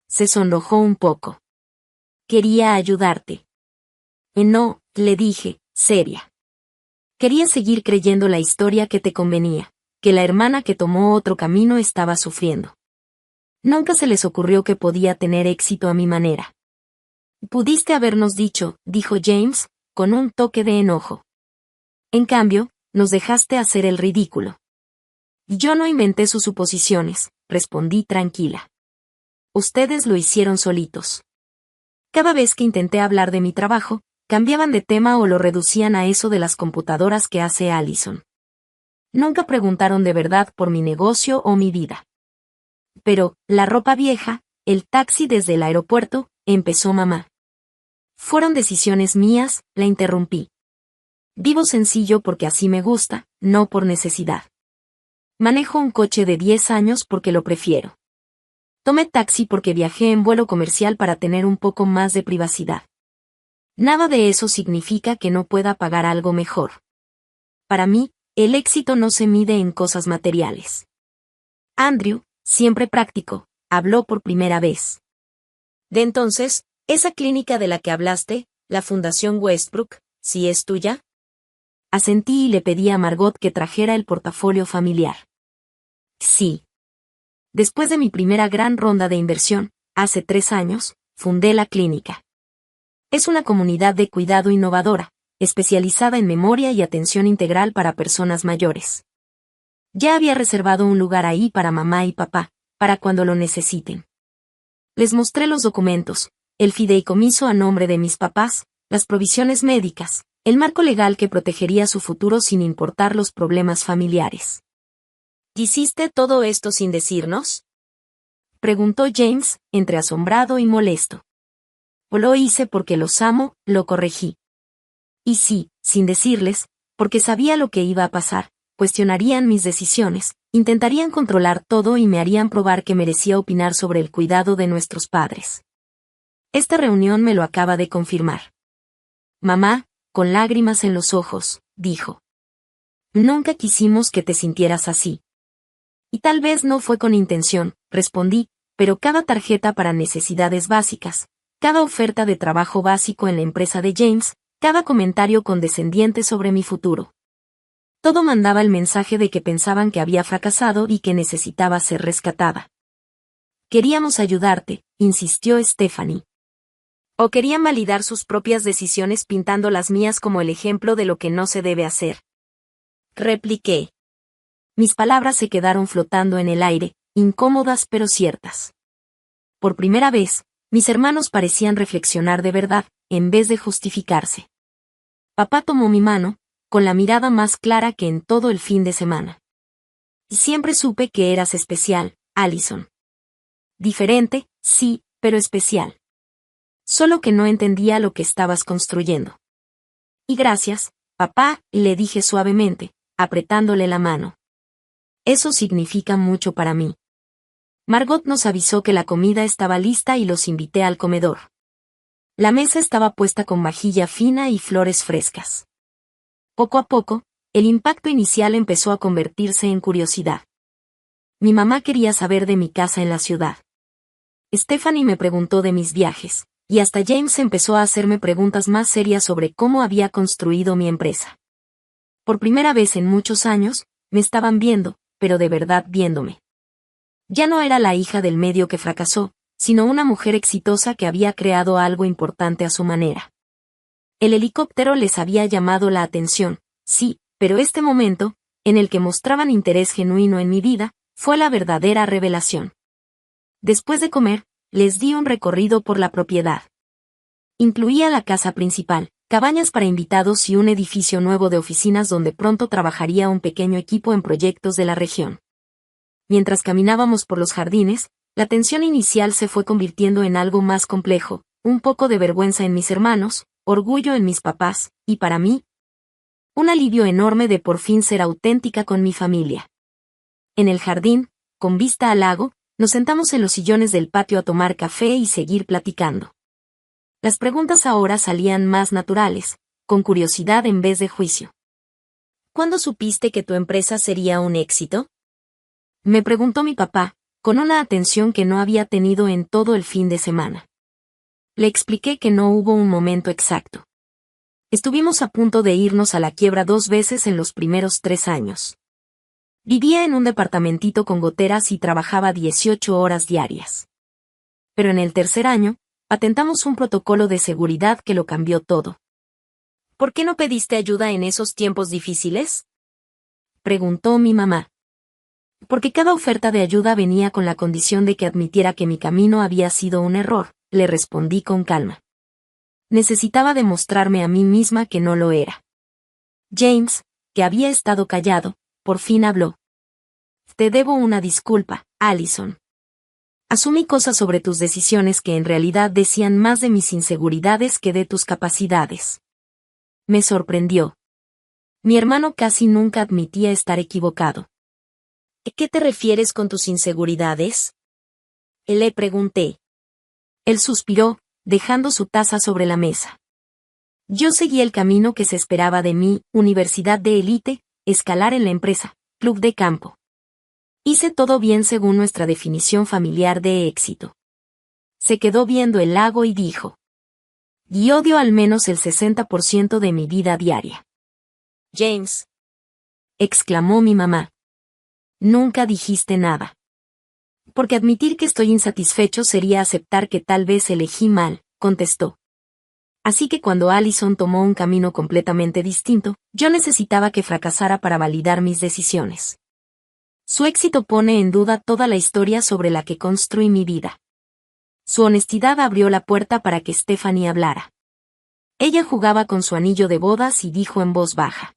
Se sonrojó un poco. Quería ayudarte. No, le dije, seria. Quería seguir creyendo la historia que te convenía, que la hermana que tomó otro camino estaba sufriendo. Nunca se les ocurrió que podía tener éxito a mi manera. Pudiste habernos dicho, dijo James, con un toque de enojo. En cambio, nos dejaste hacer el ridículo. Yo no inventé sus suposiciones, respondí tranquila. Ustedes lo hicieron solitos. Cada vez que intenté hablar de mi trabajo, cambiaban de tema o lo reducían a eso de las computadoras que hace Allison. Nunca preguntaron de verdad por mi negocio o mi vida. Pero, la ropa vieja, el taxi desde el aeropuerto, empezó mamá. Fueron decisiones mías, la interrumpí. Vivo sencillo porque así me gusta, no por necesidad. Manejo un coche de 10 años porque lo prefiero. Tomé taxi porque viajé en vuelo comercial para tener un poco más de privacidad. Nada de eso significa que no pueda pagar algo mejor. Para mí, el éxito no se mide en cosas materiales. Andrew, siempre práctico, habló por primera vez. De entonces, esa clínica de la que hablaste, la Fundación Westbrook, ¿sí es tuya? Asentí y le pedí a Margot que trajera el portafolio familiar. Sí. Después de mi primera gran ronda de inversión, hace 3 años, fundé la clínica. Es una comunidad de cuidado innovadora, especializada en memoria y atención integral para personas mayores. Ya había reservado un lugar ahí para mamá y papá, para cuando lo necesiten. Les mostré los documentos, el fideicomiso a nombre de mis papás, las provisiones médicas, el marco legal que protegería su futuro sin importar los problemas familiares. ¿Hiciste todo esto sin decirnos? Preguntó James, entre asombrado y molesto. Lo hice porque los amo, lo corregí. Y sí, sin decirles, porque sabía lo que iba a pasar, cuestionarían mis decisiones, intentarían controlar todo y me harían probar que merecía opinar sobre el cuidado de nuestros padres. Esta reunión me lo acaba de confirmar. Mamá, con lágrimas en los ojos, dijo. Nunca quisimos que te sintieras así. Y tal vez no fue con intención, respondí, pero cada tarjeta para necesidades básicas, cada oferta de trabajo básico en la empresa de James, cada comentario condescendiente sobre mi futuro. Todo mandaba el mensaje de que pensaban que había fracasado y que necesitaba ser rescatada. Queríamos ayudarte, insistió Stephanie. ¿O querían validar sus propias decisiones pintando las mías como el ejemplo de lo que no se debe hacer? Repliqué. Mis palabras se quedaron flotando en el aire, incómodas pero ciertas. Por primera vez, mis hermanos parecían reflexionar de verdad, en vez de justificarse. Papá tomó mi mano, con la mirada más clara que en todo el fin de semana. Siempre supe que eras especial, Allison. Diferente, sí, pero especial. Solo que no entendía lo que estabas construyendo. Y gracias, papá, le dije suavemente, apretándole la mano. Eso significa mucho para mí. Margot nos avisó que la comida estaba lista y los invité al comedor. La mesa estaba puesta con vajilla fina y flores frescas. Poco a poco, el impacto inicial empezó a convertirse en curiosidad. Mi mamá quería saber de mi casa en la ciudad. Stephanie me preguntó de mis viajes, y hasta James empezó a hacerme preguntas más serias sobre cómo había construido mi empresa. Por primera vez en muchos años, me estaban viendo, pero de verdad viéndome. Ya no era la hija del medio que fracasó, sino una mujer exitosa que había creado algo importante a su manera. El helicóptero les había llamado la atención, sí, pero este momento, en el que mostraban interés genuino en mi vida, fue la verdadera revelación. Después de comer, les di un recorrido por la propiedad. Incluía la casa principal, cabañas para invitados y un edificio nuevo de oficinas donde pronto trabajaría un pequeño equipo en proyectos de la región. Mientras caminábamos por los jardines, la tensión inicial se fue convirtiendo en algo más complejo, un poco de vergüenza en mis hermanos, orgullo en mis papás, y para mí, un alivio enorme de por fin ser auténtica con mi familia. En el jardín, con vista al lago, nos sentamos en los sillones del patio a tomar café y seguir platicando. Las preguntas ahora salían más naturales, con curiosidad en vez de juicio. ¿Cuándo supiste que tu empresa sería un éxito? Me preguntó mi papá, con una atención que no había tenido en todo el fin de semana. Le expliqué que no hubo un momento exacto. Estuvimos a punto de irnos a la quiebra 2 veces en los primeros 3 años. Vivía en un departamentito con goteras y trabajaba 18 horas diarias. Pero en el 3er año, patentamos un protocolo de seguridad que lo cambió todo. ¿Por qué no pediste ayuda en esos tiempos difíciles? Preguntó mi mamá. Porque cada oferta de ayuda venía con la condición de que admitiera que mi camino había sido un error, le respondí con calma. Necesitaba demostrarme a mí misma que no lo era. James, que había estado callado, por fin habló. Te debo una disculpa, Allison. Asumí cosas sobre tus decisiones que en realidad decían más de mis inseguridades que de tus capacidades. Me sorprendió. Mi hermano casi nunca admitía estar equivocado. ¿A qué te refieres con tus inseguridades? Le pregunté. Él suspiró, dejando su taza sobre la mesa. Yo seguí el camino que se esperaba de mí, universidad de élite, escalar en la empresa, club de campo. Hice todo bien según nuestra definición familiar de éxito. Se quedó viendo el lago y dijo. Y odio al menos el 60% de mi vida diaria. James. Exclamó mi mamá. Nunca dijiste nada. Porque admitir que estoy insatisfecho sería aceptar que tal vez elegí mal, contestó. Así que cuando Allison tomó un camino completamente distinto, yo necesitaba que fracasara para validar mis decisiones. Su éxito pone en duda toda la historia sobre la que construí mi vida. Su honestidad abrió la puerta para que Stephanie hablara. Ella jugaba con su anillo de bodas y dijo en voz baja.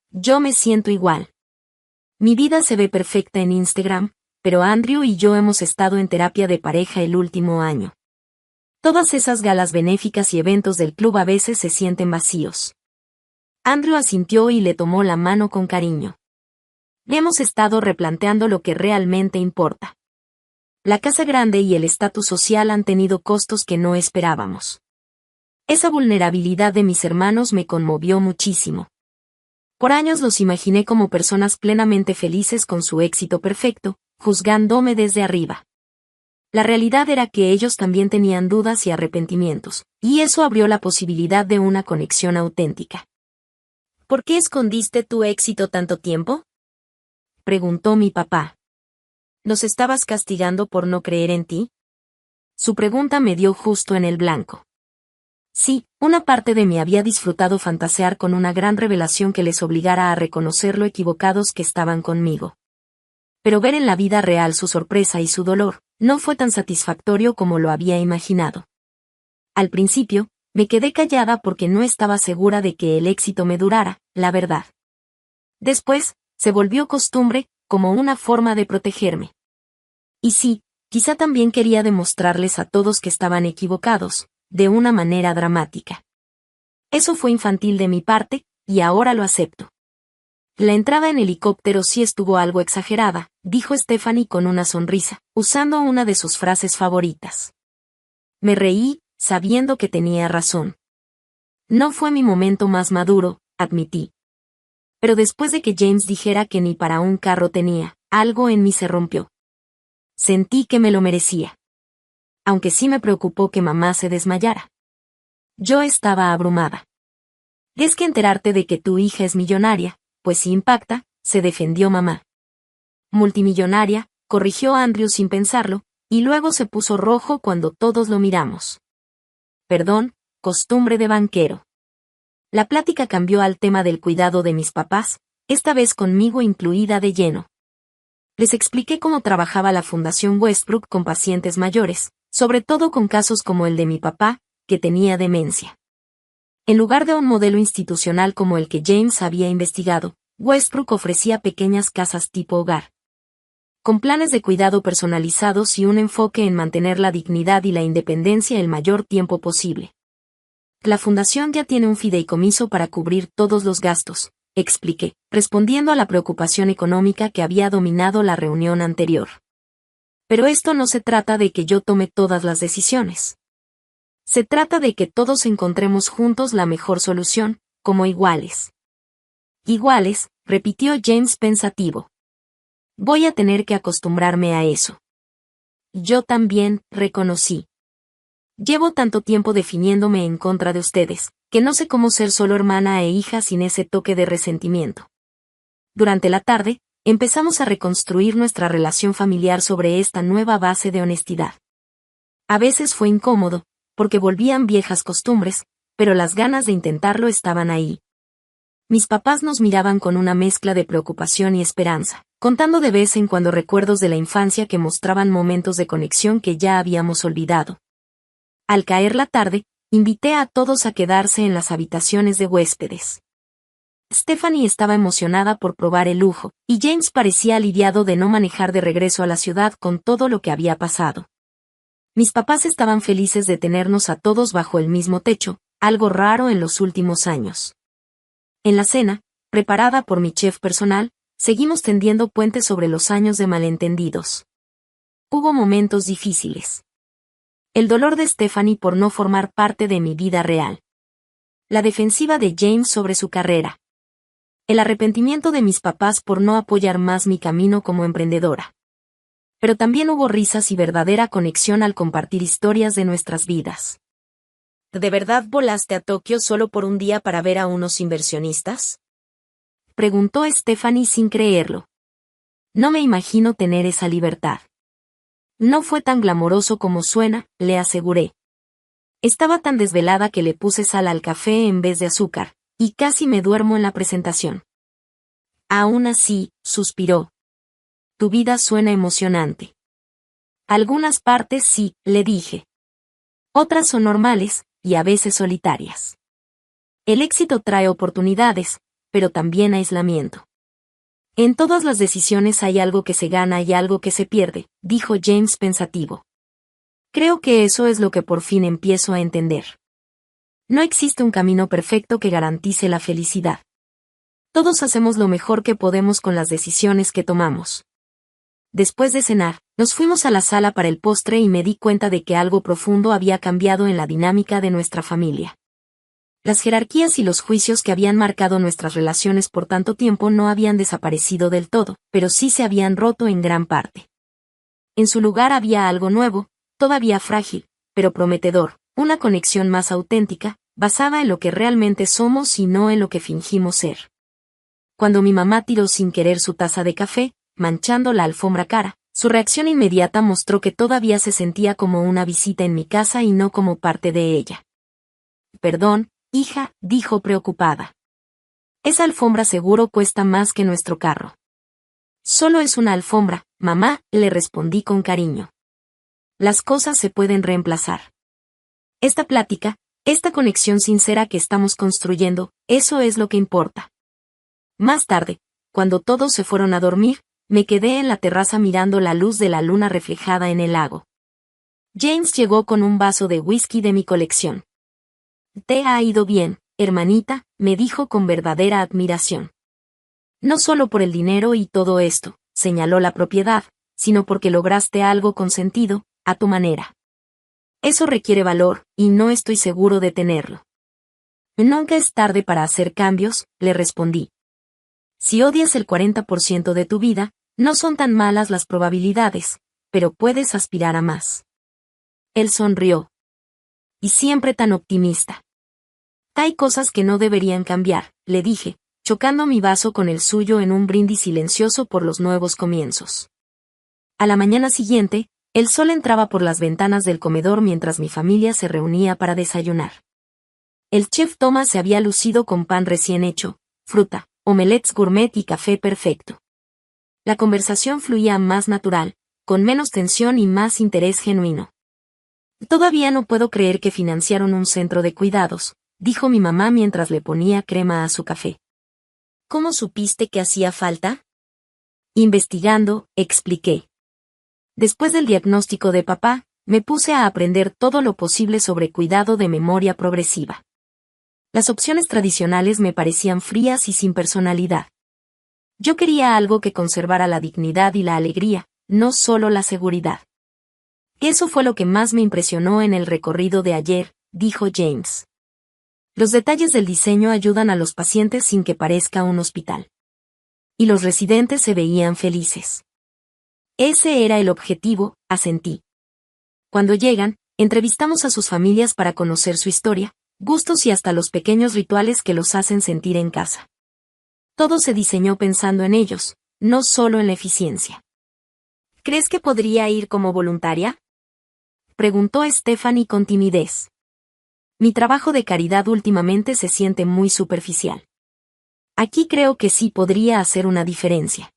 Yo me siento igual. Mi vida se ve perfecta en Instagram, pero Andrew y yo hemos estado en terapia de pareja el último año. Todas esas galas benéficas y eventos del club a veces se sienten vacíos. Andrew asintió y le tomó la mano con cariño. Hemos estado replanteando lo que realmente importa. La casa grande y el estatus social han tenido costos que no esperábamos. Esa vulnerabilidad de mis hermanos me conmovió muchísimo. Por años los imaginé como personas plenamente felices con su éxito perfecto, juzgándome desde arriba. La realidad era que ellos también tenían dudas y arrepentimientos, y eso abrió la posibilidad de una conexión auténtica. ¿Por qué escondiste tu éxito tanto tiempo? Preguntó mi papá. ¿Nos estabas castigando por no creer en ti? Su pregunta me dio justo en el blanco. Sí, una parte de mí había disfrutado fantasear con una gran revelación que les obligara a reconocer lo equivocados que estaban conmigo. Pero ver en la vida real su sorpresa y su dolor, no fue tan satisfactorio como lo había imaginado. Al principio, me quedé callada porque no estaba segura de que el éxito me durara, la verdad. Después, se volvió costumbre, como una forma de protegerme. Y sí, quizá también quería demostrarles a todos que estaban equivocados, de una manera dramática. Eso fue infantil de mi parte, y ahora lo acepto. La entrada en helicóptero sí estuvo algo exagerada, dijo Stephanie con una sonrisa, usando una de sus frases favoritas. Me reí, sabiendo que tenía razón. No fue mi momento más maduro, admití. Pero después de que James dijera que ni para un carro tenía, algo en mí se rompió. Sentí que me lo merecía. Aunque sí me preocupó que mamá se desmayara. Yo estaba abrumada. Es que enterarte de que tu hija es millonaria, pues sí impacta, se defendió mamá. Multimillonaria, corrigió Andrew sin pensarlo, y luego se puso rojo cuando todos lo miramos. Perdón, costumbre de banquero. La plática cambió al tema del cuidado de mis papás, esta vez conmigo incluida de lleno. Les expliqué cómo trabajaba la Fundación Westbrook con pacientes mayores, sobre todo con casos como el de mi papá, que tenía demencia. En lugar de un modelo institucional como el que James había investigado, Westbrook ofrecía pequeñas casas tipo hogar, con planes de cuidado personalizados y un enfoque en mantener la dignidad y la independencia el mayor tiempo posible. La fundación ya tiene un fideicomiso para cubrir todos los gastos, expliqué, respondiendo a la preocupación económica que había dominado la reunión anterior. Pero esto no se trata de que yo tome todas las decisiones. Se trata de que todos encontremos juntos la mejor solución, como iguales. Iguales, repitió James pensativo. Voy a tener que acostumbrarme a eso. Yo también, reconocí. Llevo tanto tiempo definiéndome en contra de ustedes, que no sé cómo ser solo hermana e hija sin ese toque de resentimiento. Durante la tarde, empezamos a reconstruir nuestra relación familiar sobre esta nueva base de honestidad. A veces fue incómodo, porque volvían viejas costumbres, pero las ganas de intentarlo estaban ahí. Mis papás nos miraban con una mezcla de preocupación y esperanza, contando de vez en cuando recuerdos de la infancia que mostraban momentos de conexión que ya habíamos olvidado. Al caer la tarde, invité a todos a quedarse en las habitaciones de huéspedes. Stephanie estaba emocionada por probar el lujo, y James parecía aliviado de no manejar de regreso a la ciudad con todo lo que había pasado. Mis papás estaban felices de tenernos a todos bajo el mismo techo, algo raro en los últimos años. En la cena, preparada por mi chef personal, seguimos tendiendo puentes sobre los años de malentendidos. Hubo momentos difíciles. El dolor de Stephanie por no formar parte de mi vida real. La defensiva de James sobre su carrera. El arrepentimiento de mis papás por no apoyar más mi camino como emprendedora. Pero también hubo risas y verdadera conexión al compartir historias de nuestras vidas. ¿De verdad volaste a Tokio solo por un día para ver a unos inversionistas? Preguntó Stephanie sin creerlo. No me imagino tener esa libertad. No fue tan glamoroso como suena, le aseguré. Estaba tan desvelada que le puse sal al café en vez de azúcar, y casi me duermo en la presentación. Aún así, suspiró. Tu vida suena emocionante. Algunas partes sí, le dije. Otras son normales, y a veces solitarias. El éxito trae oportunidades, pero también aislamiento. En todas las decisiones hay algo que se gana y algo que se pierde, dijo James pensativo. Creo que eso es lo que por fin empiezo a entender. No existe un camino perfecto que garantice la felicidad. Todos hacemos lo mejor que podemos con las decisiones que tomamos. Después de cenar, nos fuimos a la sala para el postre y me di cuenta de que algo profundo había cambiado en la dinámica de nuestra familia. Las jerarquías y los juicios que habían marcado nuestras relaciones por tanto tiempo no habían desaparecido del todo, pero sí se habían roto en gran parte. En su lugar había algo nuevo, todavía frágil, pero prometedor, una conexión más auténtica, basada en lo que realmente somos y no en lo que fingimos ser. Cuando mi mamá tiró sin querer su taza de café, manchando la alfombra cara, su reacción inmediata mostró que todavía se sentía como una visita en mi casa y no como parte de ella. Perdón, hija, dijo preocupada. Esa alfombra seguro cuesta más que nuestro carro. Solo es una alfombra, mamá, le respondí con cariño. Las cosas se pueden reemplazar. Esta plática, esta conexión sincera que estamos construyendo, eso es lo que importa. Más tarde, cuando todos se fueron a dormir, me quedé en la terraza mirando la luz de la luna reflejada en el lago. James llegó con un vaso de whisky de mi colección. «Te ha ido bien, hermanita», me dijo con verdadera admiración. «No solo por el dinero y todo esto», señaló la propiedad, «sino porque lograste algo con sentido, a tu manera. Eso requiere valor, y no estoy seguro de tenerlo». «Nunca es tarde para hacer cambios», le respondí. «Si odias el 40% de tu vida, no son tan malas las probabilidades, pero puedes aspirar a más». Él sonrió. «Y siempre tan optimista». «Hay cosas que no deberían cambiar», le dije, chocando mi vaso con el suyo en un brindis silencioso por los nuevos comienzos. A la mañana siguiente, el sol entraba por las ventanas del comedor mientras mi familia se reunía para desayunar. El chef Thomas se había lucido con pan recién hecho, fruta, omelets gourmet y café perfecto. La conversación fluía más natural, con menos tensión y más interés genuino. «Todavía no puedo creer que financiaron un centro de cuidados», dijo mi mamá mientras le ponía crema a su café. «¿Cómo supiste que hacía falta?» «Investigando», expliqué. Después del diagnóstico de papá, me puse a aprender todo lo posible sobre cuidado de memoria progresiva. Las opciones tradicionales me parecían frías y sin personalidad. Yo quería algo que conservara la dignidad y la alegría, no solo la seguridad. «Eso fue lo que más me impresionó en el recorrido de ayer», dijo James. «Los detalles del diseño ayudan a los pacientes sin que parezca un hospital. Y los residentes se veían felices». «Ese era el objetivo», asentí. «Cuando llegan, entrevistamos a sus familias para conocer su historia, gustos y hasta los pequeños rituales que los hacen sentir en casa. Todo se diseñó pensando en ellos, no solo en la eficiencia». «¿Crees que podría ir como voluntaria?», preguntó Stephanie con timidez. «Mi trabajo de caridad últimamente se siente muy superficial. Aquí creo que sí podría hacer una diferencia».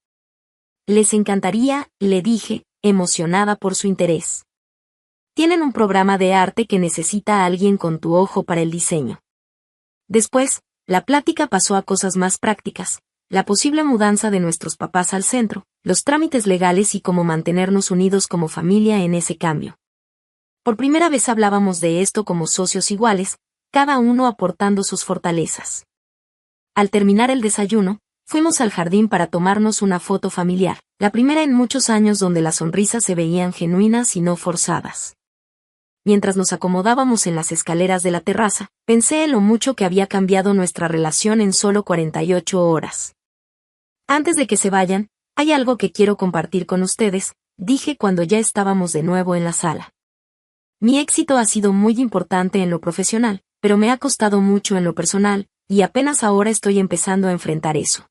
«Les encantaría», le dije, emocionada por su interés. «Tienen un programa de arte que necesita a alguien con tu ojo para el diseño». Después, la plática pasó a cosas más prácticas, la posible mudanza de nuestros papás al centro, los trámites legales y cómo mantenernos unidos como familia en ese cambio. Por primera vez hablábamos de esto como socios iguales, cada uno aportando sus fortalezas. Al terminar el desayuno, fuimos al jardín para tomarnos una foto familiar, la primera en muchos años donde las sonrisas se veían genuinas y no forzadas. Mientras nos acomodábamos en las escaleras de la terraza, pensé en lo mucho que había cambiado nuestra relación en solo 48 horas. «Antes de que se vayan, hay algo que quiero compartir con ustedes», dije cuando ya estábamos de nuevo en la sala. «Mi éxito ha sido muy importante en lo profesional, pero me ha costado mucho en lo personal, y apenas ahora estoy empezando a enfrentar eso».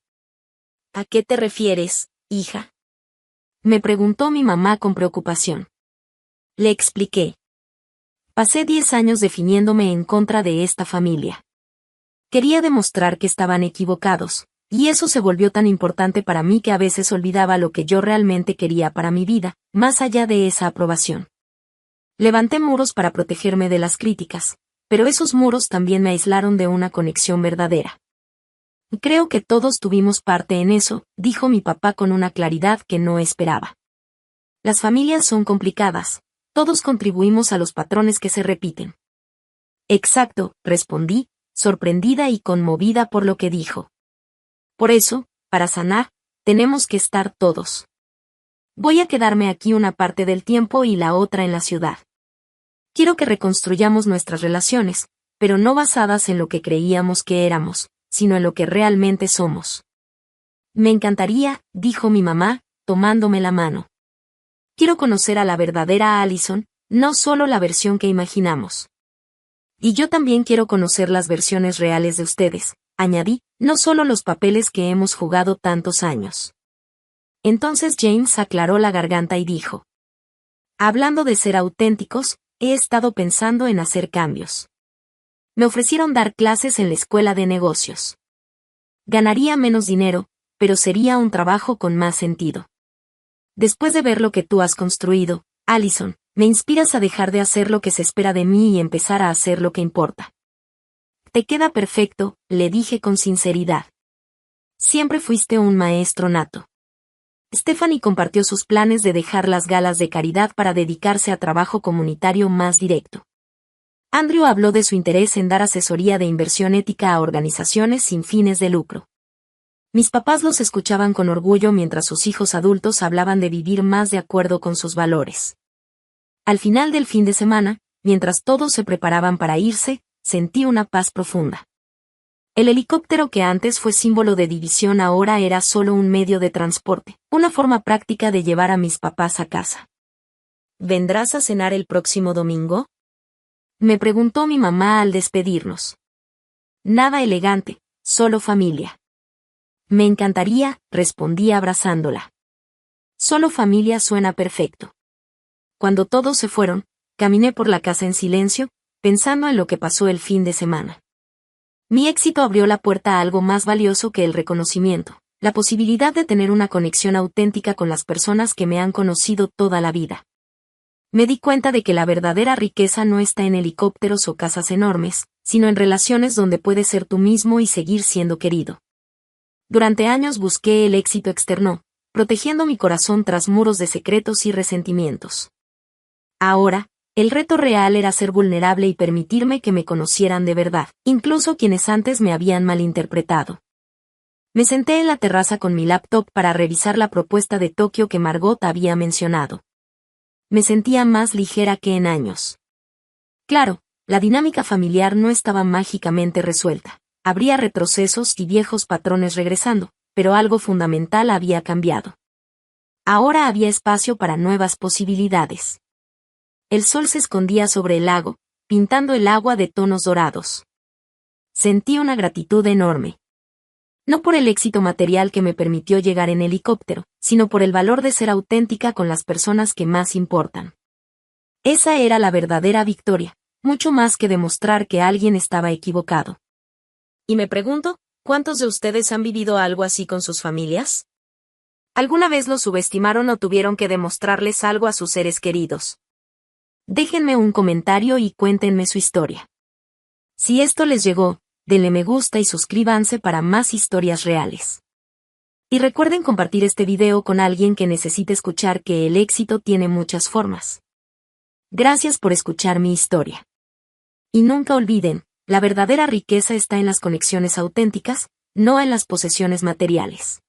«¿A qué te refieres, hija?», me preguntó mi mamá con preocupación. Le expliqué. «Pasé 10 años definiéndome en contra de esta familia. Quería demostrar que estaban equivocados, y eso se volvió tan importante para mí que a veces olvidaba lo que yo realmente quería para mi vida, más allá de esa aprobación. Levanté muros para protegerme de las críticas, pero esos muros también me aislaron de una conexión verdadera. Creo que todos tuvimos parte en eso», dijo mi papá con una claridad que no esperaba. «Las familias son complicadas, todos contribuimos a los patrones que se repiten». «Exacto», respondí, sorprendida y conmovida por lo que dijo. «Por eso, para sanar, tenemos que estar todos. Voy a quedarme aquí una parte del tiempo y la otra en la ciudad. Quiero que reconstruyamos nuestras relaciones, pero no basadas en lo que creíamos que éramos, sino en lo que realmente somos». «Me encantaría», dijo mi mamá, tomándome la mano. «Quiero conocer a la verdadera Allison, no solo la versión que imaginamos». «Y yo también quiero conocer las versiones reales de ustedes», añadí, «no solo los papeles que hemos jugado tantos años». Entonces James aclaró la garganta y dijo: «Hablando de ser auténticos, he estado pensando en hacer cambios. Me ofrecieron dar clases en la escuela de negocios. Ganaría menos dinero, pero sería un trabajo con más sentido. Después de ver lo que tú has construido, Allison, me inspiras a dejar de hacer lo que se espera de mí y empezar a hacer lo que importa. Te queda perfecto, le dije con sinceridad. Siempre fuiste un maestro nato. Stephanie compartió sus planes de dejar las galas de caridad para dedicarse a trabajo comunitario más directo. Andrew habló de su interés en dar asesoría de inversión ética a organizaciones sin fines de lucro. Mis papás los escuchaban con orgullo mientras sus hijos adultos hablaban de vivir más de acuerdo con sus valores. Al final del fin de semana, mientras todos se preparaban para irse, sentí una paz profunda. El helicóptero que antes fue símbolo de división ahora era solo un medio de transporte, una forma práctica de llevar a mis papás a casa. ¿Vendrás a cenar el próximo domingo?, me preguntó mi mamá al despedirnos. Nada elegante, solo familia. Me encantaría, respondí abrazándola. Solo familia suena perfecto. Cuando todos se fueron, caminé por la casa en silencio, pensando en lo que pasó el fin de semana. Mi éxito abrió la puerta a algo más valioso que el reconocimiento, la posibilidad de tener una conexión auténtica con las personas que me han conocido toda la vida. Me di cuenta de que la verdadera riqueza no está en helicópteros o casas enormes, sino en relaciones donde puedes ser tú mismo y seguir siendo querido. Durante años busqué el éxito externo, protegiendo mi corazón tras muros de secretos y resentimientos. Ahora, el reto real era ser vulnerable y permitirme que me conocieran de verdad, incluso quienes antes me habían malinterpretado. Me senté en la terraza con mi laptop para revisar la propuesta de Tokio que Margot había mencionado. Me sentía más ligera que en años. Claro, la dinámica familiar no estaba mágicamente resuelta. Habría retrocesos y viejos patrones regresando, pero algo fundamental había cambiado. Ahora había espacio para nuevas posibilidades. El sol se escondía sobre el lago, pintando el agua de tonos dorados. Sentí una gratitud enorme. No por el éxito material que me permitió llegar en helicóptero, sino por el valor de ser auténtica con las personas que más importan. Esa era la verdadera victoria, mucho más que demostrar que alguien estaba equivocado. Y me pregunto, ¿cuántos de ustedes han vivido algo así con sus familias? ¿Alguna vez los subestimaron o tuvieron que demostrarles algo a sus seres queridos? Déjenme un comentario y cuéntenme su historia. Si esto les llegó, denle me gusta y suscríbanse para más historias reales. Y recuerden compartir este video con alguien que necesite escuchar que el éxito tiene muchas formas. Gracias por escuchar mi historia. Y nunca olviden, la verdadera riqueza está en las conexiones auténticas, no en las posesiones materiales.